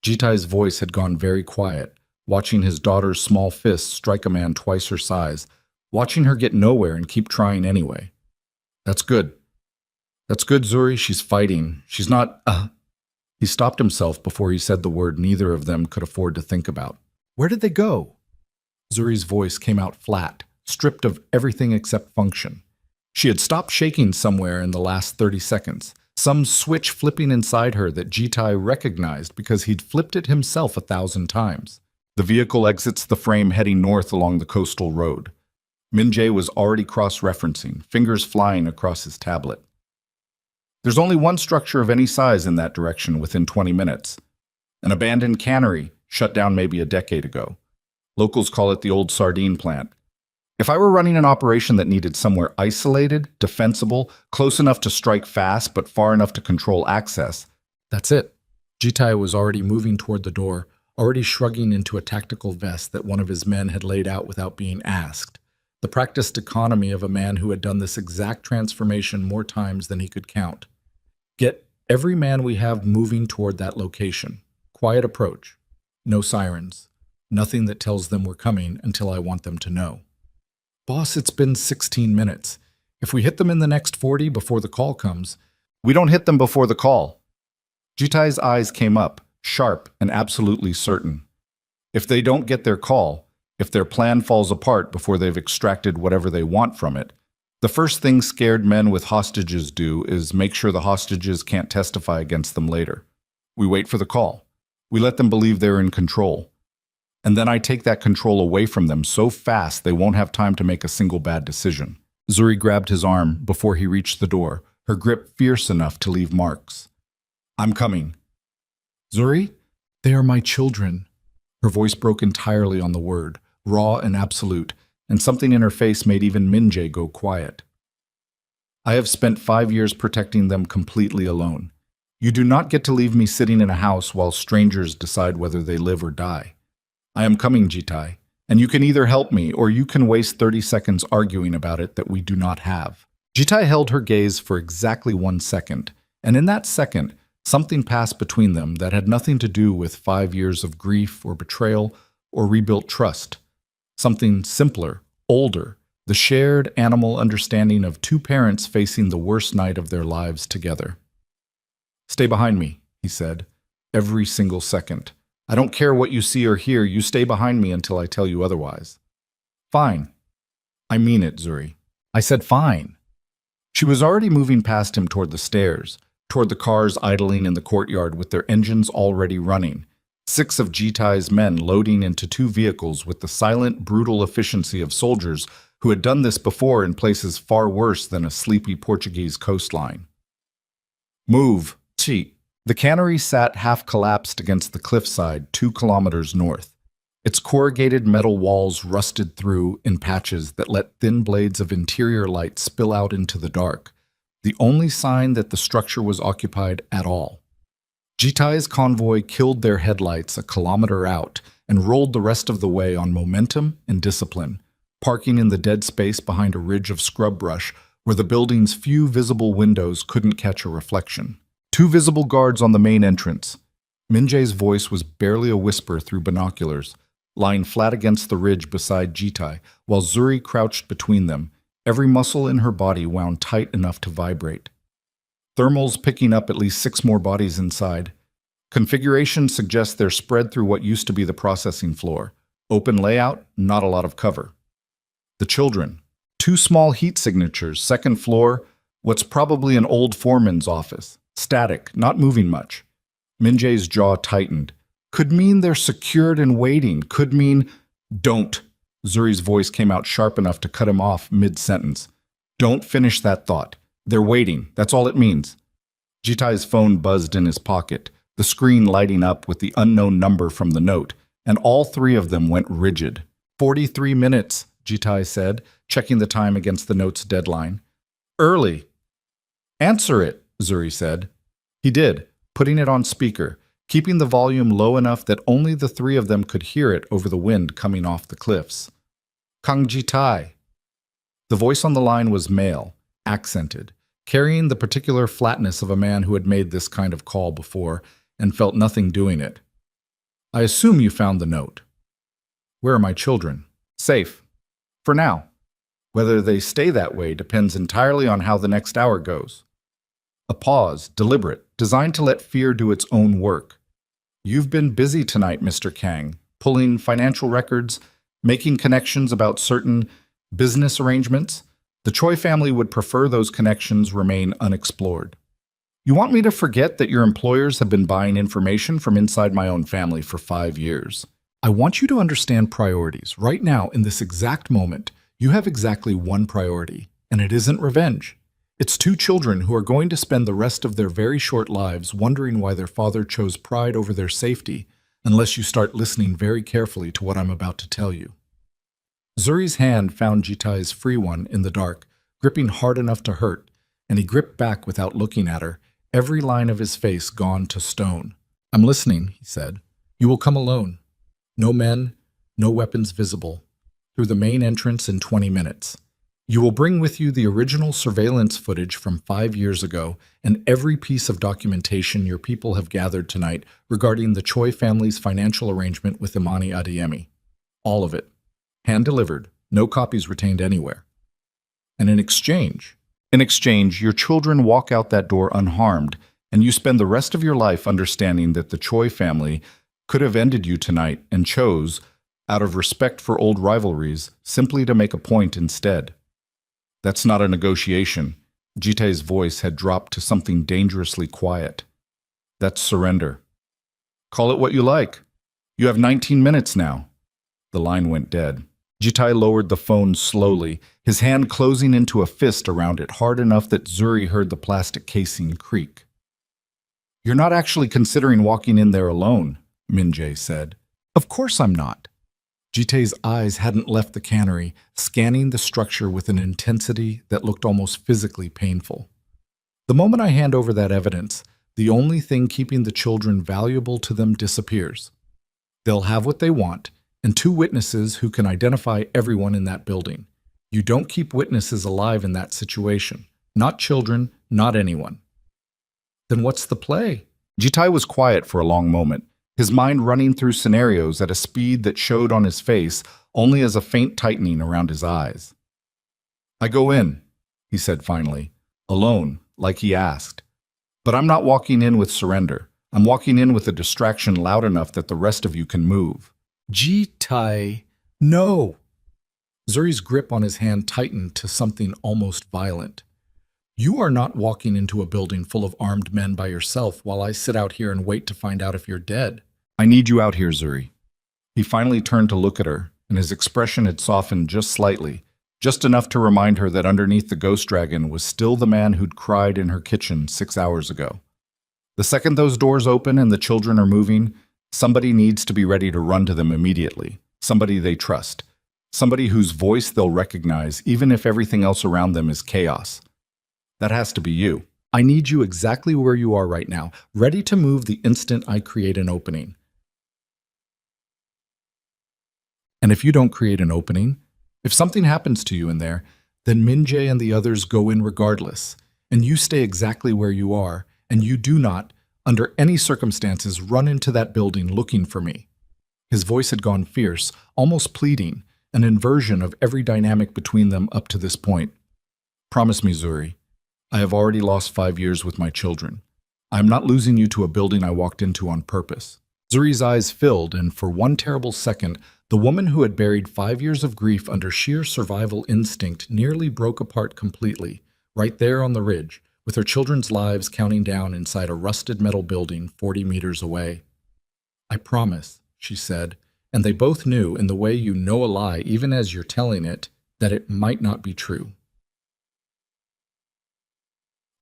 Jitai's voice had gone very quiet, watching his daughter's small fists strike a man twice her size, watching her get nowhere and keep trying anyway. That's good. That's good, Zuri. She's fighting. She's not, He stopped himself before he said the word neither of them could afford to think about. Where did they go? Zuri's voice came out flat, stripped of everything except function. She had stopped shaking somewhere in the last 30 seconds, some switch flipping inside her that Jitai recognized because he'd flipped it himself 1,000 times. The vehicle exits the frame heading north along the coastal road. Min-jae was already cross-referencing, fingers flying across his tablet. There's only one structure of any size in that direction within 20 minutes. An abandoned cannery, shut down maybe a decade ago. Locals call it the old sardine plant. If I were running an operation that needed somewhere isolated, defensible, close enough to strike fast but far enough to control access, that's it. Jitai was already moving toward the door, already shrugging into a tactical vest that one of his men had laid out without being asked. The practiced economy of a man who had done this exact transformation more times than he could count. Get every man we have moving toward that location. Quiet approach. No sirens. Nothing that tells them we're coming until I want them to know. Boss, it's been 16 minutes. If we hit them in the next 40 before the call comes, we don't hit them before the call. Jitai's eyes came up, sharp and absolutely certain. If they don't get their call, if their plan falls apart before they've extracted whatever they want from it, the first thing scared men with hostages do is make sure the hostages can't testify against them later. We wait for the call. We let them believe they're in control. And then I take that control away from them so fast they won't have time to make a single bad decision. Zuri grabbed his arm before he reached the door, her grip fierce enough to leave marks. I'm coming. Zuri? They are my children. Her voice broke entirely on the word, raw and absolute, and something in her face made even Min-jae go quiet. I have spent 5 years protecting them completely alone. You do not get to leave me sitting in a house while strangers decide whether they live or die. I am coming, Jitai, and you can either help me or you can waste 30 seconds arguing about it that we do not have. Jitai held her gaze for exactly 1 second, and in that second, something passed between them that had nothing to do with 5 years of grief or betrayal or rebuilt trust. Something simpler, older, the shared animal understanding of 2 parents facing the worst night of their lives together. Stay behind me, he said, every single second. I don't care what you see or hear, you stay behind me until I tell you otherwise. Fine. I mean it, Zuri. I said fine. She was already moving past him toward the stairs, toward the cars idling in the courtyard with their engines already running. 6 of Jitai's men loading into 2 vehicles with the silent, brutal efficiency of soldiers who had done this before in places far worse than a sleepy Portuguese coastline. Move, cheat. The cannery sat half-collapsed against the cliffside 2 kilometers north. Its corrugated metal walls rusted through in patches that let thin blades of interior light spill out into the dark. the only sign that the structure was occupied at all. Jitai's convoy killed their headlights a kilometer out and rolled the rest of the way on momentum and discipline, parking in the dead space behind a ridge of scrub brush where the building's few visible windows couldn't catch a reflection. 2 visible guards on the main entrance. Minjae's voice was barely a whisper through binoculars, lying flat against the ridge beside Jitai, while Zuri crouched between them, every muscle in her body wound tight enough to vibrate. Thermals picking up at least 6 more bodies inside. Configuration suggests they're spread through what used to be the processing floor. Open layout, not a lot of cover. The children. 2 small heat signatures, 2nd floor, what's probably an old foreman's office. Static, not moving much. Minjae's jaw tightened. Could mean they're secured and waiting. Could mean, don't. Zuri's voice came out sharp enough to cut him off mid-sentence. Don't finish that thought. They're waiting. That's all it means. Jitai's phone buzzed in his pocket, the screen lighting up with the unknown number from the note, and all 3 of them went rigid. 43 minutes, Jitai said, checking the time against the note's deadline. Early. Answer it, Zuri said. He did, putting it on speaker, keeping the volume low enough that only the 3 of them could hear it over the wind coming off the cliffs. Kang Jitai. The voice on the line was male, accented, carrying the particular flatness of a man who had made this kind of call before and felt nothing doing it. I assume you found the note. Where are my children? Safe. For now. Whether they stay that way depends entirely on how the next hour goes. A pause, deliberate, designed to let fear do its own work. You've been busy tonight, Mr. Kang, pulling financial records, making connections about certain business arrangements. The Choi family would prefer those connections remain unexplored. You want me to forget that your employers have been buying information from inside my own family for 5 years? I want you to understand priorities. Right now, in this exact moment, you have exactly one priority, and it isn't revenge. It's 2 children who are going to spend the rest of their very short lives wondering why their father chose pride over their safety, unless you start listening very carefully to what I'm about to tell you. Zuri's hand found Jitai's free one in the dark, gripping hard enough to hurt, and he gripped back without looking at her, every line of his face gone to stone. I'm listening, he said. You will come alone. No men, no weapons visible. Through the main entrance in 20 minutes. You will bring with you the original surveillance footage from 5 years ago and every piece of documentation your people have gathered tonight regarding the Choi family's financial arrangement with Imani Adeyemi. All of it. Hand-delivered, no copies retained anywhere. And in exchange, your children walk out that door unharmed, and you spend the rest of your life understanding that the Choi family could have ended you tonight and chose, out of respect for old rivalries, simply to make a point instead. That's not a negotiation. Jitai's voice had dropped to something dangerously quiet. That's surrender. Call it what you like. You have 19 minutes now. The line went dead. Jitai lowered the phone slowly, his hand closing into a fist around it hard enough that Zuri heard the plastic casing creak. You're not actually considering walking in there alone, Minjae said. Of course I'm not. Jitai's eyes hadn't left the cannery, scanning the structure with an intensity that looked almost physically painful. The moment I hand over that evidence, the only thing keeping the children valuable to them disappears. They'll have what they want, and 2 witnesses who can identify everyone in that building. You don't keep witnesses alive in that situation. Not children, not anyone. Then what's the play? Jitai was quiet for a long moment, his mind running through scenarios at a speed that showed on his face only as a faint tightening around his eyes. I go in, he said finally, alone, like he asked. But I'm not walking in with surrender. I'm walking in with a distraction loud enough that the rest of you can move. Jitai, no. Zuri's grip on his hand tightened to something almost violent. You are not walking into a building full of armed men by yourself while I sit out here and wait to find out if you're dead. I need you out here, Zuri. He finally turned to look at her, and his expression had softened just slightly, just enough to remind her that underneath the ghost dragon was still the man who'd cried in her kitchen 6 hours ago. The second those doors open and the children are moving, somebody needs to be ready to run to them immediately. Somebody they trust. Somebody whose voice they'll recognize even if everything else around them is chaos. That has to be you. I need you exactly where you are right now, ready to move the instant I create an opening. And if you don't create an opening, if something happens to you in there, then Minjae and the others go in regardless, and you stay exactly where you are, and you do not, under any circumstances, run into that building looking for me. His voice had gone fierce, almost pleading, an inversion of every dynamic between them up to this point. Promise me, Zuri. I have already lost 5 years with my children. I am not losing you to a building I walked into on purpose. Zuri's eyes filled, and for one terrible second, the woman who had buried 5 years of grief under sheer survival instinct nearly broke apart completely, right there on the ridge, with her children's lives counting down inside a rusted metal building 40 meters away. I promise, she said, and they both knew, in the way you know a lie even as you're telling it, that it might not be true.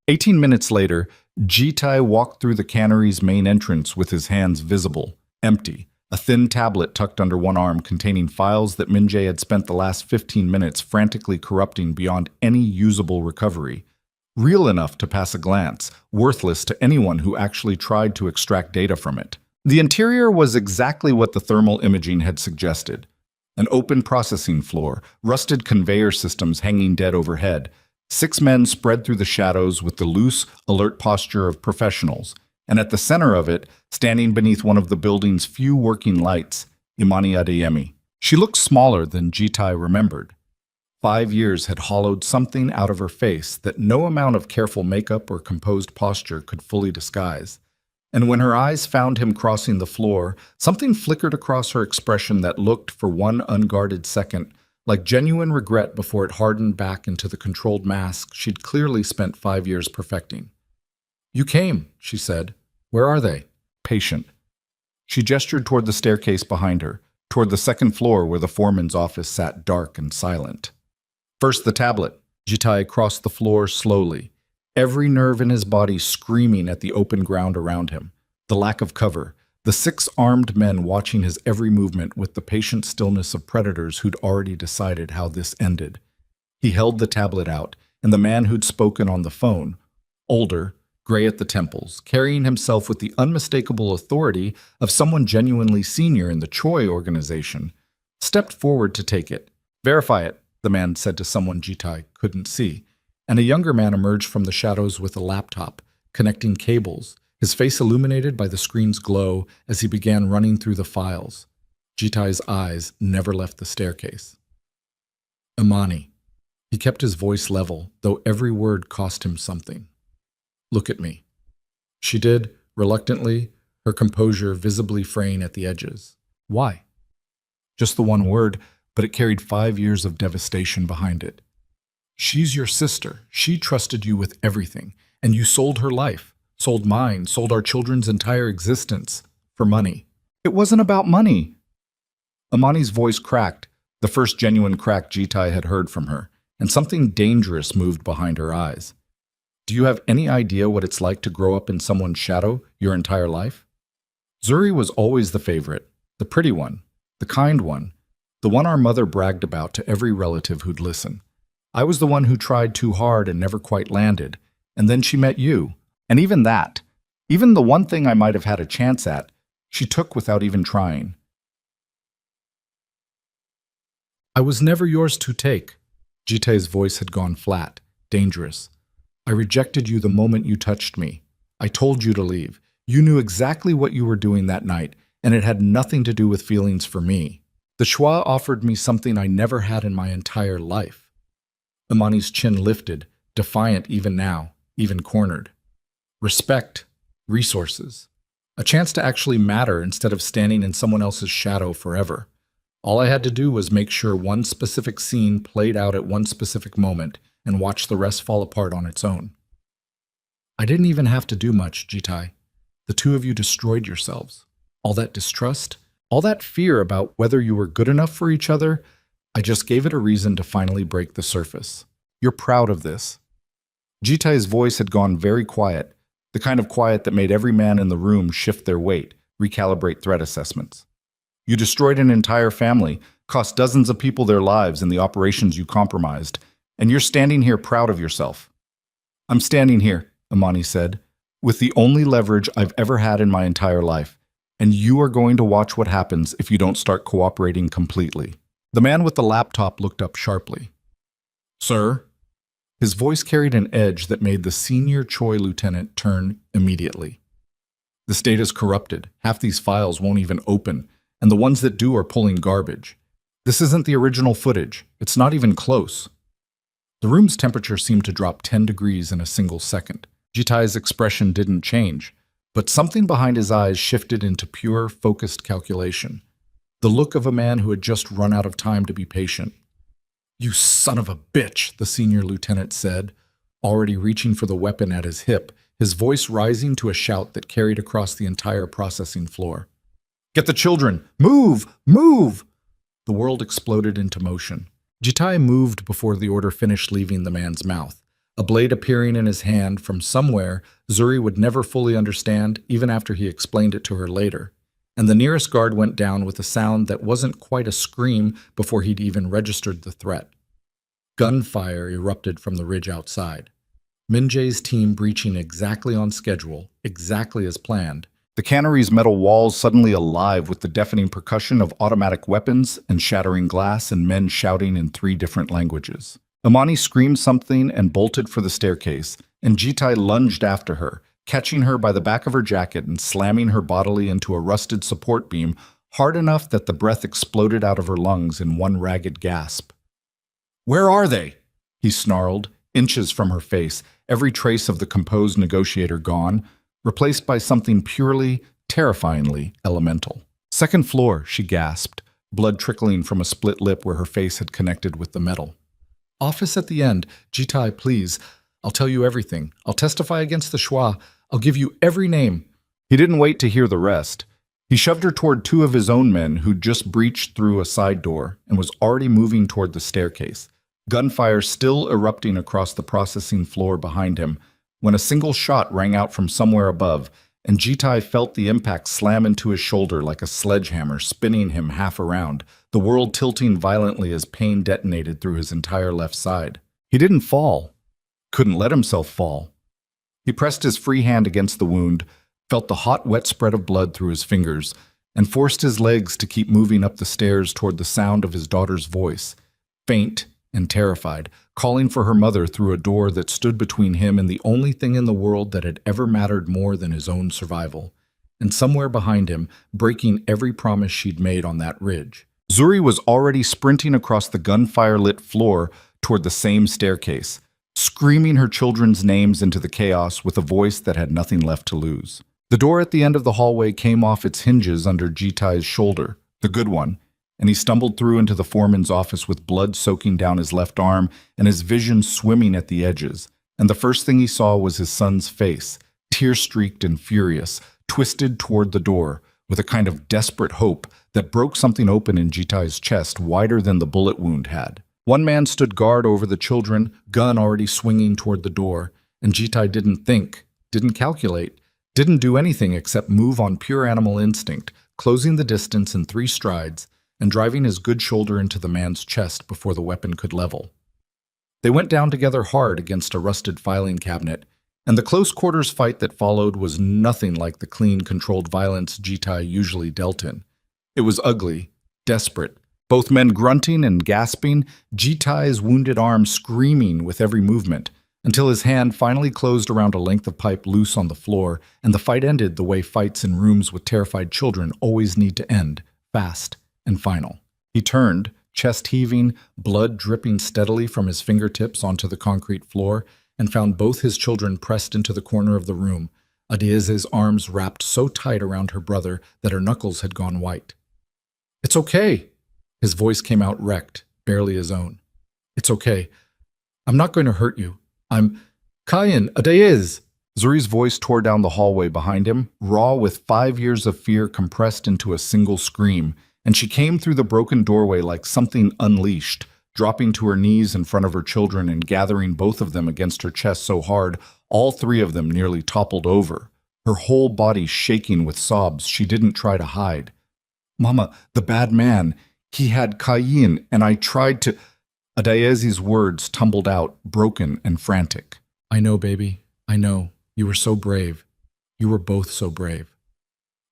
18 minutes later, Jitai walked through the cannery's main entrance with his hands visible, empty, a thin tablet tucked under one arm containing files that Minjae had spent the last 15 minutes frantically corrupting beyond any usable recovery. Real enough to pass a glance, worthless to anyone who actually tried to extract data from it. The interior was exactly what the thermal imaging had suggested. An open processing floor, rusted conveyor systems hanging dead overhead, 6 men spread through the shadows with the loose, alert posture of professionals, and at the center of it, standing beneath one of the building's few working lights, Imani Adeyemi. She looked smaller than Jitai remembered. 5 years had hollowed something out of her face that no amount of careful makeup or composed posture could fully disguise. And when her eyes found him crossing the floor, something flickered across her expression that looked, for one unguarded second, like genuine regret before it hardened back into the controlled mask she'd clearly spent 5 years perfecting. "You came," she said. "Where are they?" Patient. She gestured toward the staircase behind her, toward the second floor where the foreman's office sat dark and silent. First the tablet. Jitai crossed the floor slowly, every nerve in his body screaming at the open ground around him, the lack of cover, the 6 armed men watching his every movement with the patient stillness of predators who'd already decided how this ended. He held the tablet out, and the man who'd spoken on the phone, older, gray at the temples, carrying himself with the unmistakable authority of someone genuinely senior in the Choi organization, stepped forward to take it. "Verify it," the man said to someone Jitai couldn't see, and a younger man emerged from the shadows with a laptop, connecting cables, his face illuminated by the screen's glow as he began running through the files. Jitai's eyes never left the staircase. "Imani." He kept his voice level, though every word cost him something. "Look at me." She did, reluctantly, her composure visibly fraying at the edges. Why? Just the one word, but it carried 5 years of devastation behind it. "She's your sister. She trusted you with everything, and you sold her life. Sold mine, sold our children's entire existence, for money." "It wasn't about money." Imani's voice cracked, the first genuine crack Jitai had heard from her, and something dangerous moved behind her eyes. "Do you have any idea what it's like to grow up in someone's shadow your entire life?" Zuri was always the favorite, the pretty one, the kind one, the one our mother bragged about to every relative who'd listen. I was the one who tried too hard and never quite landed, and then she met you. And even that, even the one thing I might have had a chance at, she took without even trying. "I was never yours to take." Jitai's voice had gone flat, dangerous. "I rejected you the moment you touched me. I told you to leave. You knew exactly what you were doing that night, and it had nothing to do with feelings for me. The Shwa offered me something I never had in my entire life." Imani's chin lifted, defiant even now, even cornered. "Respect, resources, a chance to actually matter instead of standing in someone else's shadow forever. All I had to do was make sure one specific scene played out at one specific moment and watch the rest fall apart on its own. I didn't even have to do much, Jitai. The two of you destroyed yourselves. All that distrust, all that fear about whether you were good enough for each other, I just gave it a reason to finally break the surface. You're proud of this." Jitai's voice had gone very quiet, the kind of quiet that made every man in the room shift their weight, recalibrate threat assessments. "You destroyed an entire family, cost dozens of people their lives in the operations you compromised, and you're standing here proud of yourself." I'm standing here, Imani said, with the only leverage I've ever had in my entire life, and you are going to watch what happens if you don't start cooperating completely. The man with the laptop looked up sharply. Sir? His voice carried an edge that made the senior Choi lieutenant turn immediately. This data's corrupted. Half these files won't even open, and the ones that do are pulling garbage. This isn't the original footage. It's not even close. The room's temperature seemed to drop 10 degrees in a single second. Jitai's expression didn't change, but something behind his eyes shifted into pure, focused calculation. The look of a man who had just run out of time to be patient. You son of a bitch, the senior lieutenant said, already reaching for the weapon at his hip, his voice rising to a shout that carried across the entire processing floor. Get the children! Move! Move! The world exploded into motion. Jitai moved before the order finished leaving the man's mouth, a blade appearing in his hand from somewhere Zuri would never fully understand even after he explained it to her later. And the nearest guard went down with a sound that wasn't quite a scream before he'd even registered the threat. Gunfire erupted from the ridge outside. Min-jae's team breaching exactly on schedule, exactly as planned. The cannery's metal walls suddenly alive with the deafening percussion of automatic weapons and shattering glass and men shouting in 3 different languages. Imani screamed something and bolted for the staircase, and Jitai lunged after her, catching her by the back of her jacket and slamming her bodily into a rusted support beam hard enough that the breath exploded out of her lungs in one ragged gasp. Where are they? He snarled, inches from her face, every trace of the composed negotiator gone, replaced by something purely, terrifyingly elemental. Second floor, she gasped, blood trickling from a split lip where her face had connected with the metal. Office at the end. Jitai, please. I'll tell you everything. I'll testify against the Shua. I'll give you every name. He didn't wait to hear the rest. He shoved her toward 2 of his own men who'd just breached through a side door and was already moving toward the staircase, gunfire still erupting across the processing floor behind him, when a single shot rang out from somewhere above, and Jitai felt the impact slam into his shoulder like a sledgehammer, spinning him half around, the world tilting violently as pain detonated through his entire left side. He didn't fall. Couldn't let himself fall. He pressed his free hand against the wound, felt the hot, wet spread of blood through his fingers, and forced his legs to keep moving up the stairs toward the sound of his daughter's voice, faint and terrified, calling for her mother through a door that stood between him and the only thing in the world that had ever mattered more than his own survival. And somewhere behind him, breaking every promise she'd made on that ridge, Zuri was already sprinting across the gunfire-lit floor toward the same staircase, screaming her children's names into the chaos with a voice that had nothing left to lose. The door at the end of the hallway came off its hinges under Jitai's shoulder, the good one, and he stumbled through into the foreman's office with blood soaking down his left arm and his vision swimming at the edges. And the first thing he saw was his son's face, tear-streaked and furious, twisted toward the door, with a kind of desperate hope that broke something open in Jitai's chest wider than the bullet wound had. One man stood guard over the children, gun already swinging toward the door, and Jitai didn't think, didn't calculate, didn't do anything except move on pure animal instinct, closing the distance in 3 strides, and driving his good shoulder into the man's chest before the weapon could level. They went down together hard against a rusted filing cabinet, and the close-quarters fight that followed was nothing like the clean, controlled violence Jitai usually dealt in. It was ugly, desperate, both men grunting and gasping, Jitai's wounded arm screaming with every movement, until his hand finally closed around a length of pipe loose on the floor, and the fight ended the way fights in rooms with terrified children always need to end, fast and final. He turned, chest heaving, blood dripping steadily from his fingertips onto the concrete floor, and found both his children pressed into the corner of the room, Adieze's arms wrapped so tight around her brother that her knuckles had gone white. "It's okay." His voice came out wrecked, barely his own. "It's okay. I'm not going to hurt you. I'm Kayan, Adeyez." Zuri's voice tore down the hallway behind him, raw with 5 years of fear compressed into a single scream, and she came through the broken doorway like something unleashed, dropping to her knees in front of her children and gathering both of them against her chest so hard all 3 of them nearly toppled over, her whole body shaking with sobs she didn't try to hide. "Mama, the bad man, he had Kayin, and I tried to—" Adayezi's words tumbled out, broken and frantic. I know, baby. I know. You were so brave. You were both so brave.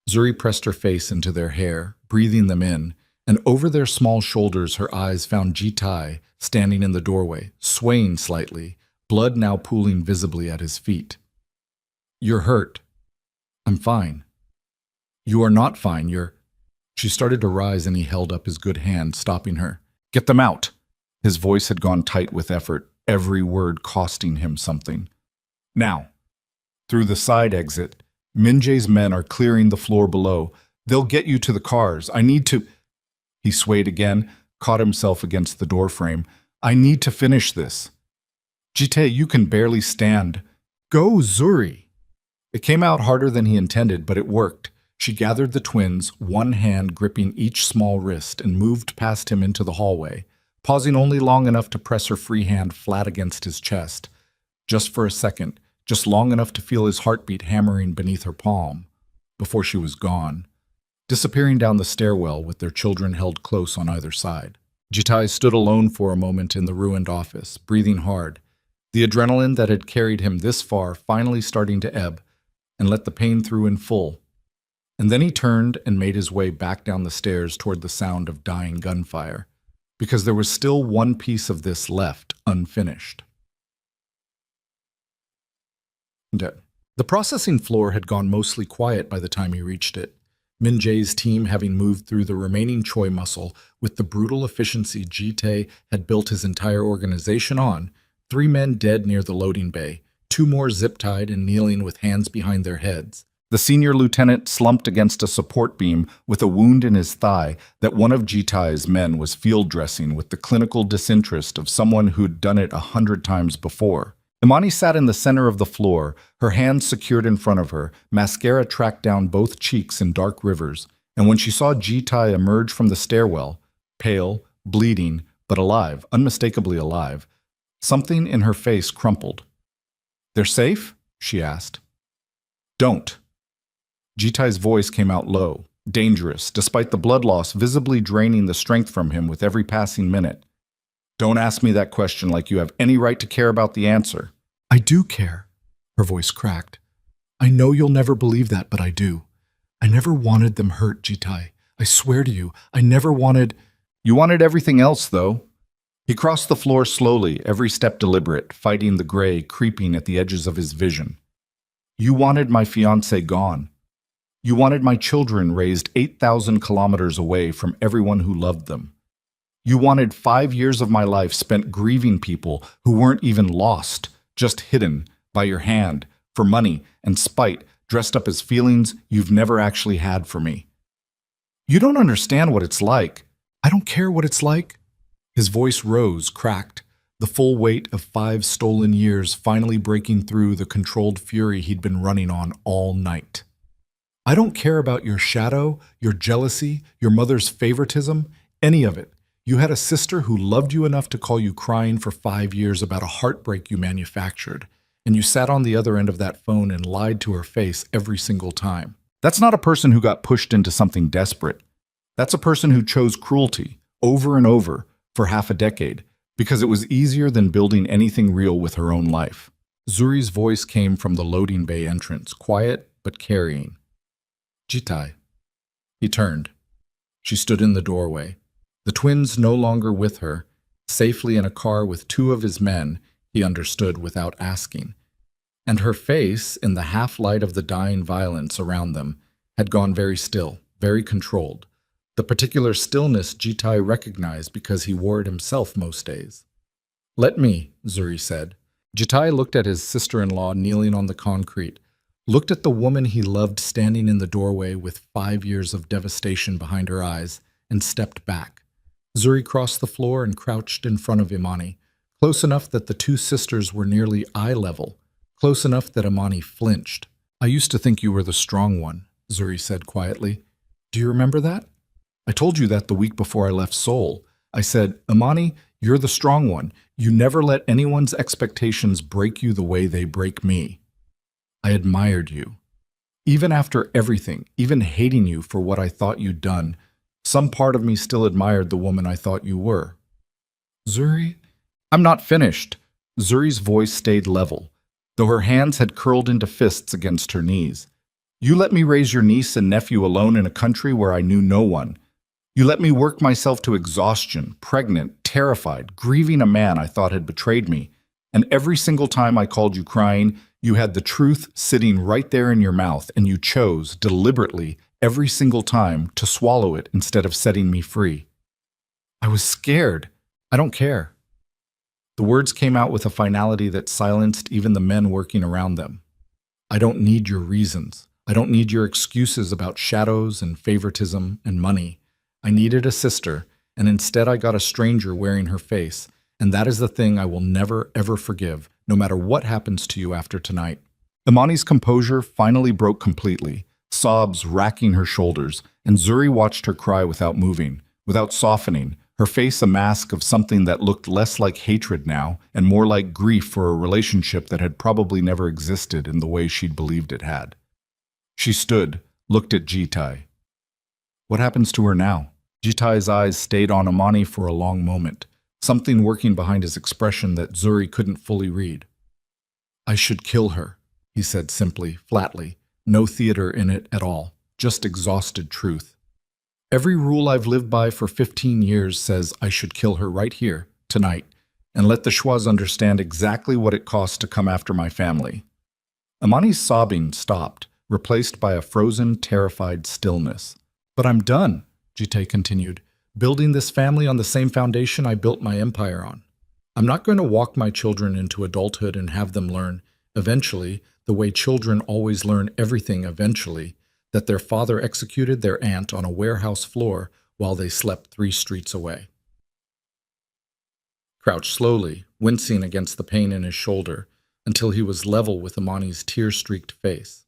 Zuri pressed her face into their hair, breathing them in, and over their small shoulders her eyes found Jitai standing in the doorway, swaying slightly, blood now pooling visibly at his feet. You're hurt. I'm fine. You are not fine. She started to rise and he held up his good hand, stopping her. Get them out. His voice had gone tight with effort, every word costing him something. Now. Through the side exit, Minjae's men are clearing the floor below. They'll get you to the cars. I need to... He swayed again, caught himself against the doorframe. I need to finish this. Jitae, you can barely stand. Go, Zuri. It came out harder than he intended, but it worked. She gathered the twins, one hand gripping each small wrist, and moved past him into the hallway, pausing only long enough to press her free hand flat against his chest. Just for a second, just long enough to feel his heartbeat hammering beneath her palm, before she was gone, disappearing down the stairwell with their children held close on either side. Jitai stood alone for a moment in the ruined office, breathing hard, the adrenaline that had carried him this far finally starting to ebb, and let the pain through in full. And then he turned and made his way back down the stairs toward the sound of dying gunfire, because there was still one piece of this left unfinished. The processing floor had gone mostly quiet by the time he reached it, Minjae's team having moved through the remaining Choi muscle with the brutal efficiency Jitae had built his entire organization on, 3 men dead near the loading bay, 2 more zip-tied and kneeling with hands behind their heads. The senior lieutenant slumped against a support beam with a wound in his thigh that one of Jitae's men was field dressing with the clinical disinterest of someone who'd done it 100 times before. Imani sat in the center of the floor, her hands secured in front of her, mascara tracked down both cheeks in dark rivers, and when she saw Jitae emerge from the stairwell, pale, bleeding, but alive, unmistakably alive, something in her face crumpled. "They're safe?" she asked. "Don't." Jitae's voice came out low, dangerous, despite the blood loss visibly draining the strength from him with every passing minute. "Don't ask me that question like you have any right to care about the answer." "I do care," her voice cracked. "I know you'll never believe that, but I do. I never wanted them hurt, Jitae. I swear to you, I never wanted—" "You wanted everything else, though." He crossed the floor slowly, every step deliberate, fighting the gray creeping at the edges of his vision. "You wanted my fiancé gone. You wanted my children raised 8,000 kilometers away from everyone who loved them. You wanted 5 years of my life spent grieving people who weren't even lost, just hidden, by your hand, for money and spite, dressed up as feelings you've never actually had for me. You don't understand what it's like. I don't care what it's like." His voice rose, cracked, the full weight of 5 stolen years finally breaking through the controlled fury he'd been running on all night. "I don't care about your shadow, your jealousy, your mother's favoritism, any of it. You had a sister who loved you enough to call you crying for 5 years about a heartbreak you manufactured, and you sat on the other end of that phone and lied to her face every single time. That's not a person who got pushed into something desperate. That's a person who chose cruelty, over and over, for half a decade, because it was easier than building anything real with her own life." Zuri's voice came from the loading bay entrance, quiet but carrying. "Jitae." He turned. She stood in the doorway. The twins no longer with her, safely in a car with 2 of his men, he understood without asking. And her face, in the half-light of the dying violence around them, had gone very still, very controlled. The particular stillness Jitae recognized because he wore it himself most days. "Let me," Zuri said. Jitae looked at his sister-in-law kneeling on the concrete, looked at the woman he loved standing in the doorway with 5 years of devastation behind her eyes, and stepped back. Zuri crossed the floor and crouched in front of Imani, close enough that the 2 sisters were nearly eye level, close enough that Imani flinched. "I used to think you were the strong one," Zuri said quietly. "Do you remember that? I told you that the week before I left Seoul. I said, Imani, you're the strong one. You never let anyone's expectations break you the way they break me. I admired you. Even after everything, even hating you for what I thought you'd done, some part of me still admired the woman I thought you were." "Zuri?" "I'm not finished." Zuri's voice stayed level, though her hands had curled into fists against her knees. You let me raise your niece and nephew alone in a country where I knew no one. You let me work myself to exhaustion, pregnant, terrified, grieving a man I thought had betrayed me. And every single time I called you crying, you had the truth sitting right there in your mouth, and you chose, deliberately, every single time, to swallow it instead of setting me free. I was scared. I don't care. The words came out with a finality that silenced even the men working around them. I don't need your reasons. I don't need your excuses about shadows and favoritism and money. I needed a sister, and instead I got a stranger wearing her face, and that is the thing I will never, ever forgive, no matter what happens to you after tonight. Imani's composure finally broke completely, sobs racking her shoulders, and Zuri watched her cry without moving, without softening, her face a mask of something that looked less like hatred now and more like grief for a relationship that had probably never existed in the way she'd believed it had. She stood, looked at Jitai. What happens to her now? Jitai's eyes stayed on Imani for a long moment, something working behind his expression that Zuri couldn't fully read. I should kill her, he said simply, flatly, no theater in it at all, just exhausted truth. Every rule I've lived by for 15 years says I should kill her right here, tonight, and let the Schwaz understand exactly what it costs to come after my family. Imani's sobbing stopped, replaced by a frozen, terrified stillness. But I'm done, Jitai continued, building this family on the same foundation I built my empire on. I'm not going to walk my children into adulthood and have them learn, eventually, the way children always learn everything eventually, that their father executed their aunt on a warehouse floor while they slept 3 streets away. Crouched slowly, wincing against the pain in his shoulder, until he was level with Imani's tear-streaked face.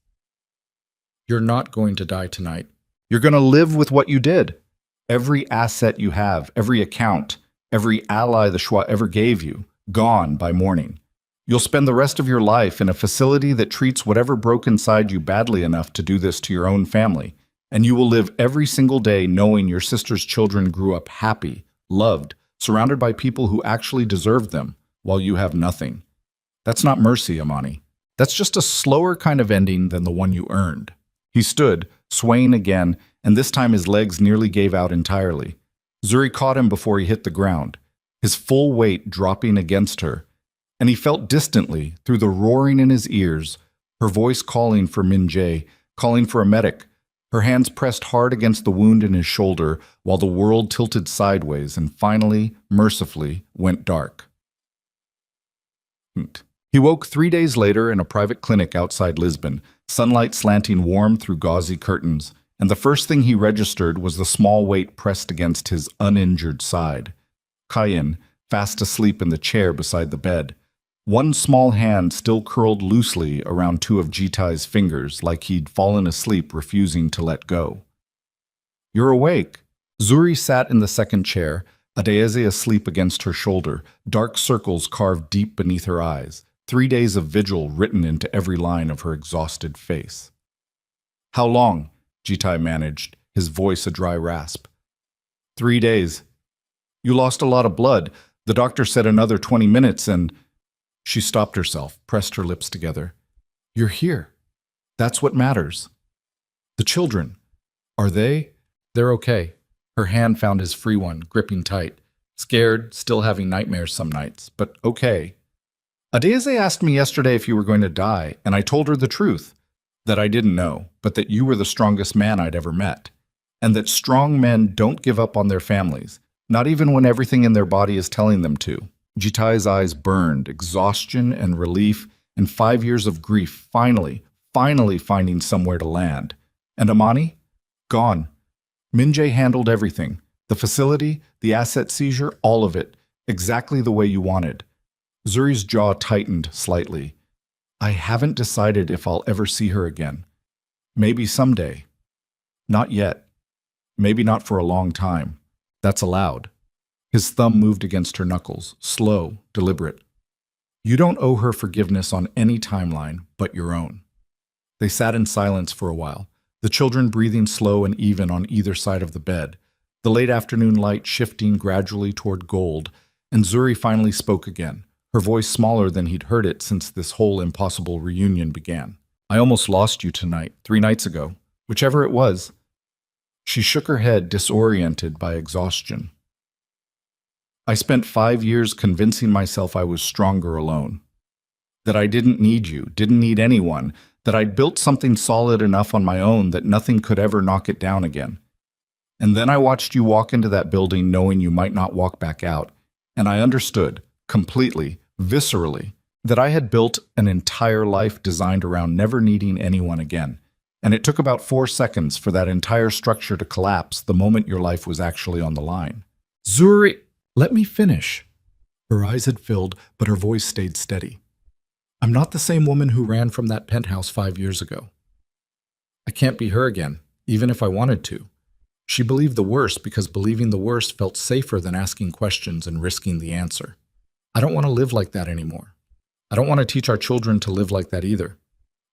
You're not going to die tonight. You're going to live with what you did. Every asset you have, every account, every ally the Schwa ever gave you, gone by morning. You'll spend the rest of your life in a facility that treats whatever broke inside you badly enough to do this to your own family, and you will live every single day knowing your sister's children grew up happy, loved, surrounded by people who actually deserved them, while you have nothing. That's not mercy, Imani. That's just a slower kind of ending than the one you earned. He stood, swaying again, and this time his legs nearly gave out entirely. Zuri caught him before he hit the ground, his full weight dropping against her, and he felt distantly, through the roaring in his ears, her voice calling for Min-jae, calling for a medic, her hands pressed hard against the wound in his shoulder while the world tilted sideways and finally, mercifully, went dark. He woke 3 days later in a private clinic outside Lisbon, sunlight slanting warm through gauzy curtains, and the first thing he registered was the small weight pressed against his uninjured side. Kayin, fast asleep in the chair beside the bed. One small hand still curled loosely around 2 of Jitai's fingers like he'd fallen asleep refusing to let go. You're awake. Zuri sat in the second chair, Adeyeze asleep against her shoulder, dark circles carved deep beneath her eyes, 3 days of vigil written into every line of her exhausted face. How long? Jitai managed, his voice a dry rasp. 3 days. You lost a lot of blood. The doctor said another 20 minutes and... She stopped herself, pressed her lips together. You're here. That's what matters. The children. Are they? They're okay. Her hand found his free one, gripping tight. Scared, still having nightmares some nights, but okay. Adeyeze asked me yesterday if you were going to die, and I told her the truth. That I didn't know, but that you were the strongest man I'd ever met. And that strong men don't give up on their families, not even when everything in their body is telling them to. Jitai's eyes burned, exhaustion and relief, and 5 years of grief finally finding somewhere to land. And Imani? Gone. Min-jae handled everything. The facility, the asset seizure, all of it. Exactly the way you wanted. Zuri's jaw tightened slightly. I haven't decided if I'll ever see her again. Maybe someday. Not yet. Maybe not for a long time. That's allowed. His thumb moved against her knuckles, slow, deliberate. You don't owe her forgiveness on any timeline but your own. They sat in silence for a while, the children breathing slow and even on either side of the bed, the late afternoon light shifting gradually toward gold, and Zuri finally spoke again, her voice smaller than he'd heard it since this whole impossible reunion began. I almost lost you tonight, 3 nights ago. Whichever it was. She shook her head, disoriented by exhaustion. I spent 5 years convincing myself I was stronger alone. That I didn't need you, didn't need anyone, that I'd built something solid enough on my own that nothing could ever knock it down again. And then I watched you walk into that building knowing you might not walk back out, and I understood, completely, viscerally, that I had built an entire life designed around never needing anyone again. And it took about 4 seconds for that entire structure to collapse the moment your life was actually on the line. Zuri, let me finish. Her eyes had filled, but her voice stayed steady. I'm not the same woman who ran from that penthouse 5 years ago. I can't be her again, even if I wanted to. She believed the worst because believing the worst felt safer than asking questions and risking the answer. I don't want to live like that anymore. I don't want to teach our children to live like that either.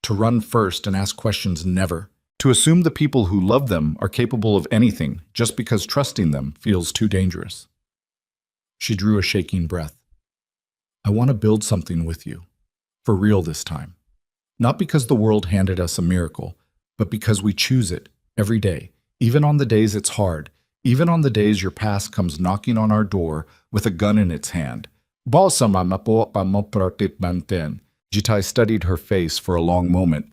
To run first and ask questions never. To assume the people who love them are capable of anything just because trusting them feels too dangerous. She drew a shaking breath. I want to build something with you. For real this time. Not because the world handed us a miracle, but because we choose it every day, even on the days it's hard, even on the days your past comes knocking on our door with a gun in its hand. Jitai studied her face for a long moment.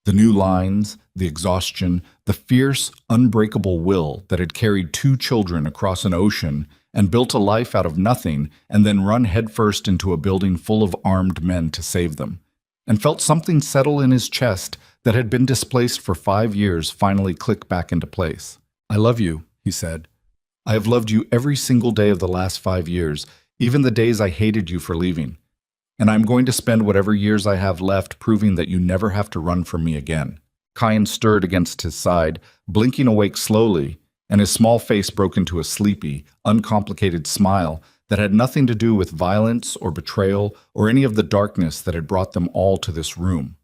The new lines, the exhaustion, the fierce, unbreakable will that had carried 2 children across an ocean and built a life out of nothing and then run headfirst into a building full of armed men to save them, and felt something settle in his chest that had been displaced for 5 years finally click back into place. I love you, he said. I have loved you every single day of the last 5 years, even the days I hated you for leaving. And I'm going to spend whatever years I have left proving that you never have to run from me again. Kyan stirred against his side, blinking awake slowly, and his small face broke into a sleepy, uncomplicated smile that had nothing to do with violence or betrayal or any of the darkness that had brought them all to this room.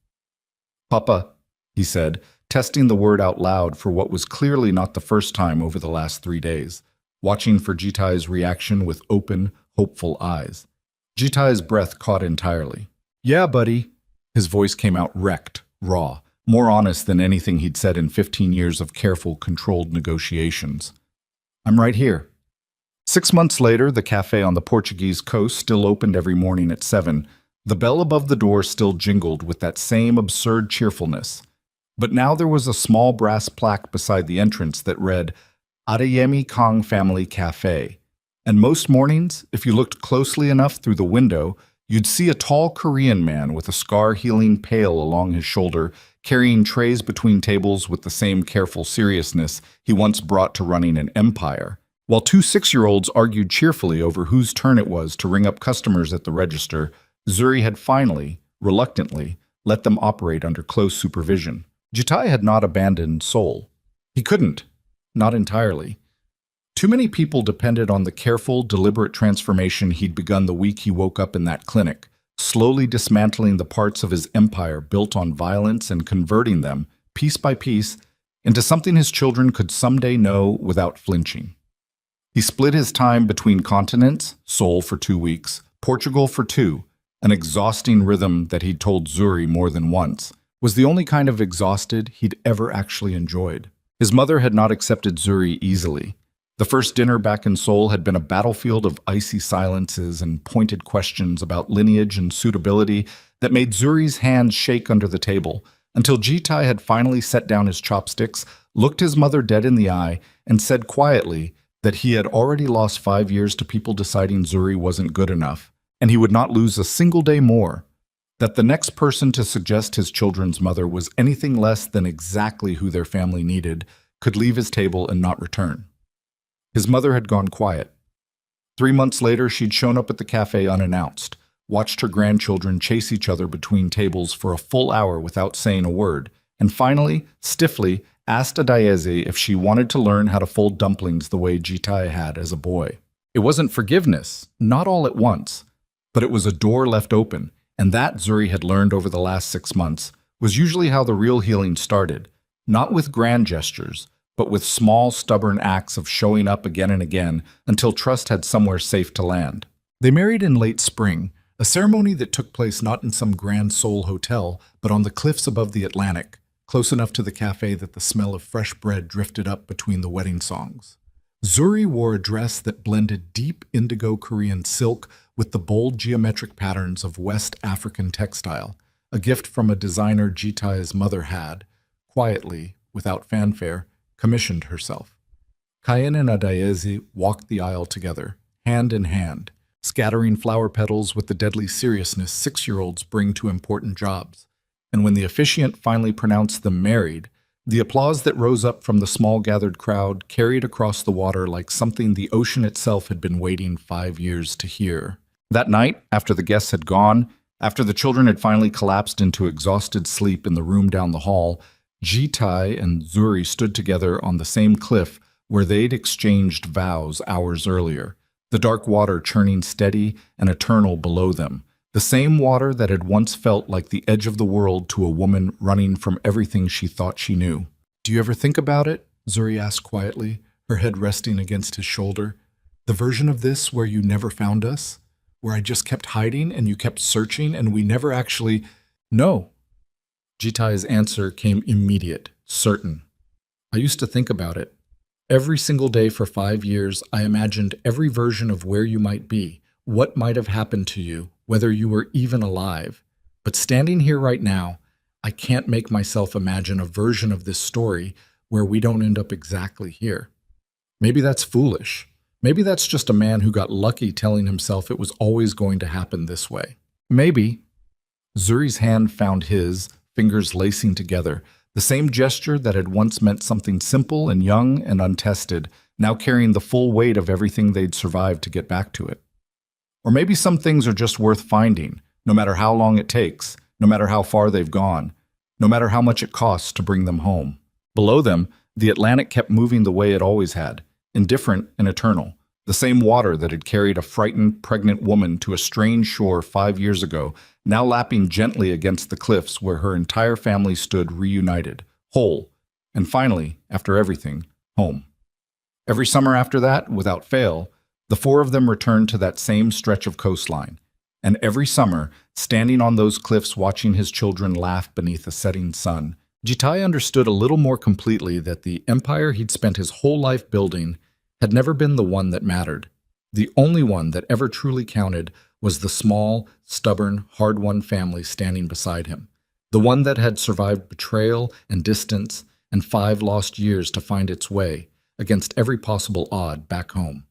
Papa, he said, testing the word out loud for what was clearly not the first time over the last 3 days, watching for Jitai's reaction with open, hopeful eyes. Jitai's breath caught entirely. Yeah, buddy. His voice came out wrecked, raw, more honest than anything he'd said in 15 years of careful, controlled negotiations. I'm right here. 6 months later, the cafe on the Portuguese coast still opened every morning at 7. The bell above the door still jingled with that same absurd cheerfulness. But now there was a small brass plaque beside the entrance that read, Adeyemi Kong Family Cafe. And most mornings, if you looked closely enough through the window, you'd see a tall Korean man with a scar-healing pail along his shoulder, carrying trays between tables with the same careful seriousness he once brought to running an empire, while 2 6-year-olds argued cheerfully over whose turn it was to ring up customers at the register. Zuri had finally, reluctantly, let them operate under close supervision. Jitai had not abandoned Seoul. He couldn't, not entirely. Too many people depended on the careful, deliberate transformation he'd begun the week he woke up in that clinic, slowly dismantling the parts of his empire built on violence and converting them, piece by piece, into something his children could someday know without flinching. He split his time between continents, Seoul for 2 weeks, Portugal for 2, an exhausting rhythm that he'd told Zuri more than once, was the only kind of exhausted he'd ever actually enjoyed. His mother had not accepted Zuri easily. The first dinner back in Seoul had been a battlefield of icy silences and pointed questions about lineage and suitability that made Zuri's hands shake under the table, until Jitai had finally set down his chopsticks, looked his mother dead in the eye, and said quietly that he had already lost 5 years to people deciding Zuri wasn't good enough, and he would not lose a single day more, that the next person to suggest his children's mother was anything less than exactly who their family needed could leave his table and not return. His mother had gone quiet. 3 months later, she'd shown up at the cafe unannounced, watched her grandchildren chase each other between tables for a full hour without saying a word, and finally, stiffly, asked Adayeze if she wanted to learn how to fold dumplings the way Jitai had as a boy. It wasn't forgiveness, not all at once, but it was a door left open, and that, Zuri had learned over the last 6 months, was usually how the real healing started, not with grand gestures, but with small, stubborn acts of showing up again and again until trust had somewhere safe to land. They married in late spring, A ceremony that took place not in some grand Seoul hotel, but on the cliffs above the Atlantic, close enough to the cafe that the smell of fresh bread drifted up between the wedding songs. Zuri wore a dress that blended deep indigo Korean silk with the bold geometric patterns of West African textile, a gift from a designer Jitai's mother had, quietly, without fanfare, commissioned herself. Kayin and Adayezi walked the aisle together, hand in hand, scattering flower petals with the deadly seriousness 6-year-olds bring to important jobs. And when the officiant finally pronounced them married, the applause that rose up from the small gathered crowd carried across the water like something the ocean itself had been waiting 5 years to hear. That night, after the guests had gone, after the children had finally collapsed into exhausted sleep in the room down the hall, Jitai and Zuri stood together on the same cliff where they'd exchanged vows hours earlier, the dark water churning steady and eternal below them, the same water that had once felt like the edge of the world to a woman running from everything she thought she knew. "Do you ever think about it?" Zuri asked quietly, her head resting against his shoulder. "The version of this where you never found us? Where I just kept hiding and you kept searching and we never actually—" "No." Jitai's answer came immediate, certain. "I used to think about it. Every single day for 5 years, I imagined every version of where you might be, what might have happened to you, whether you were even alive. But standing here right now, I can't make myself imagine a version of this story where we don't end up exactly here. Maybe that's foolish. Maybe that's just a man who got lucky telling himself it was always going to happen this way. Maybe." Zuri's hand found his, fingers lacing together, the same gesture that had once meant something simple and young and untested, now carrying the full weight of everything they'd survived to get back to it. Or maybe some things are just worth finding, no matter how long it takes, no matter how far they've gone, no matter how much it costs to bring them home. Below them, the Atlantic kept moving the way it always had, indifferent and eternal, the same water that had carried a frightened, pregnant woman to a strange shore 5 years ago, now lapping gently against the cliffs where her entire family stood reunited, whole, and finally, after everything, home. Every summer after that, without fail, the 4 of them returned to that same stretch of coastline, and every summer, standing on those cliffs watching his children laugh beneath a setting sun, Jitai understood a little more completely that the empire he'd spent his whole life building had never been the one that mattered. The only one that ever truly counted was the small, stubborn, hard-won family standing beside him, the one that had survived betrayal and distance and 5 lost years to find its way, against every possible odd, back home.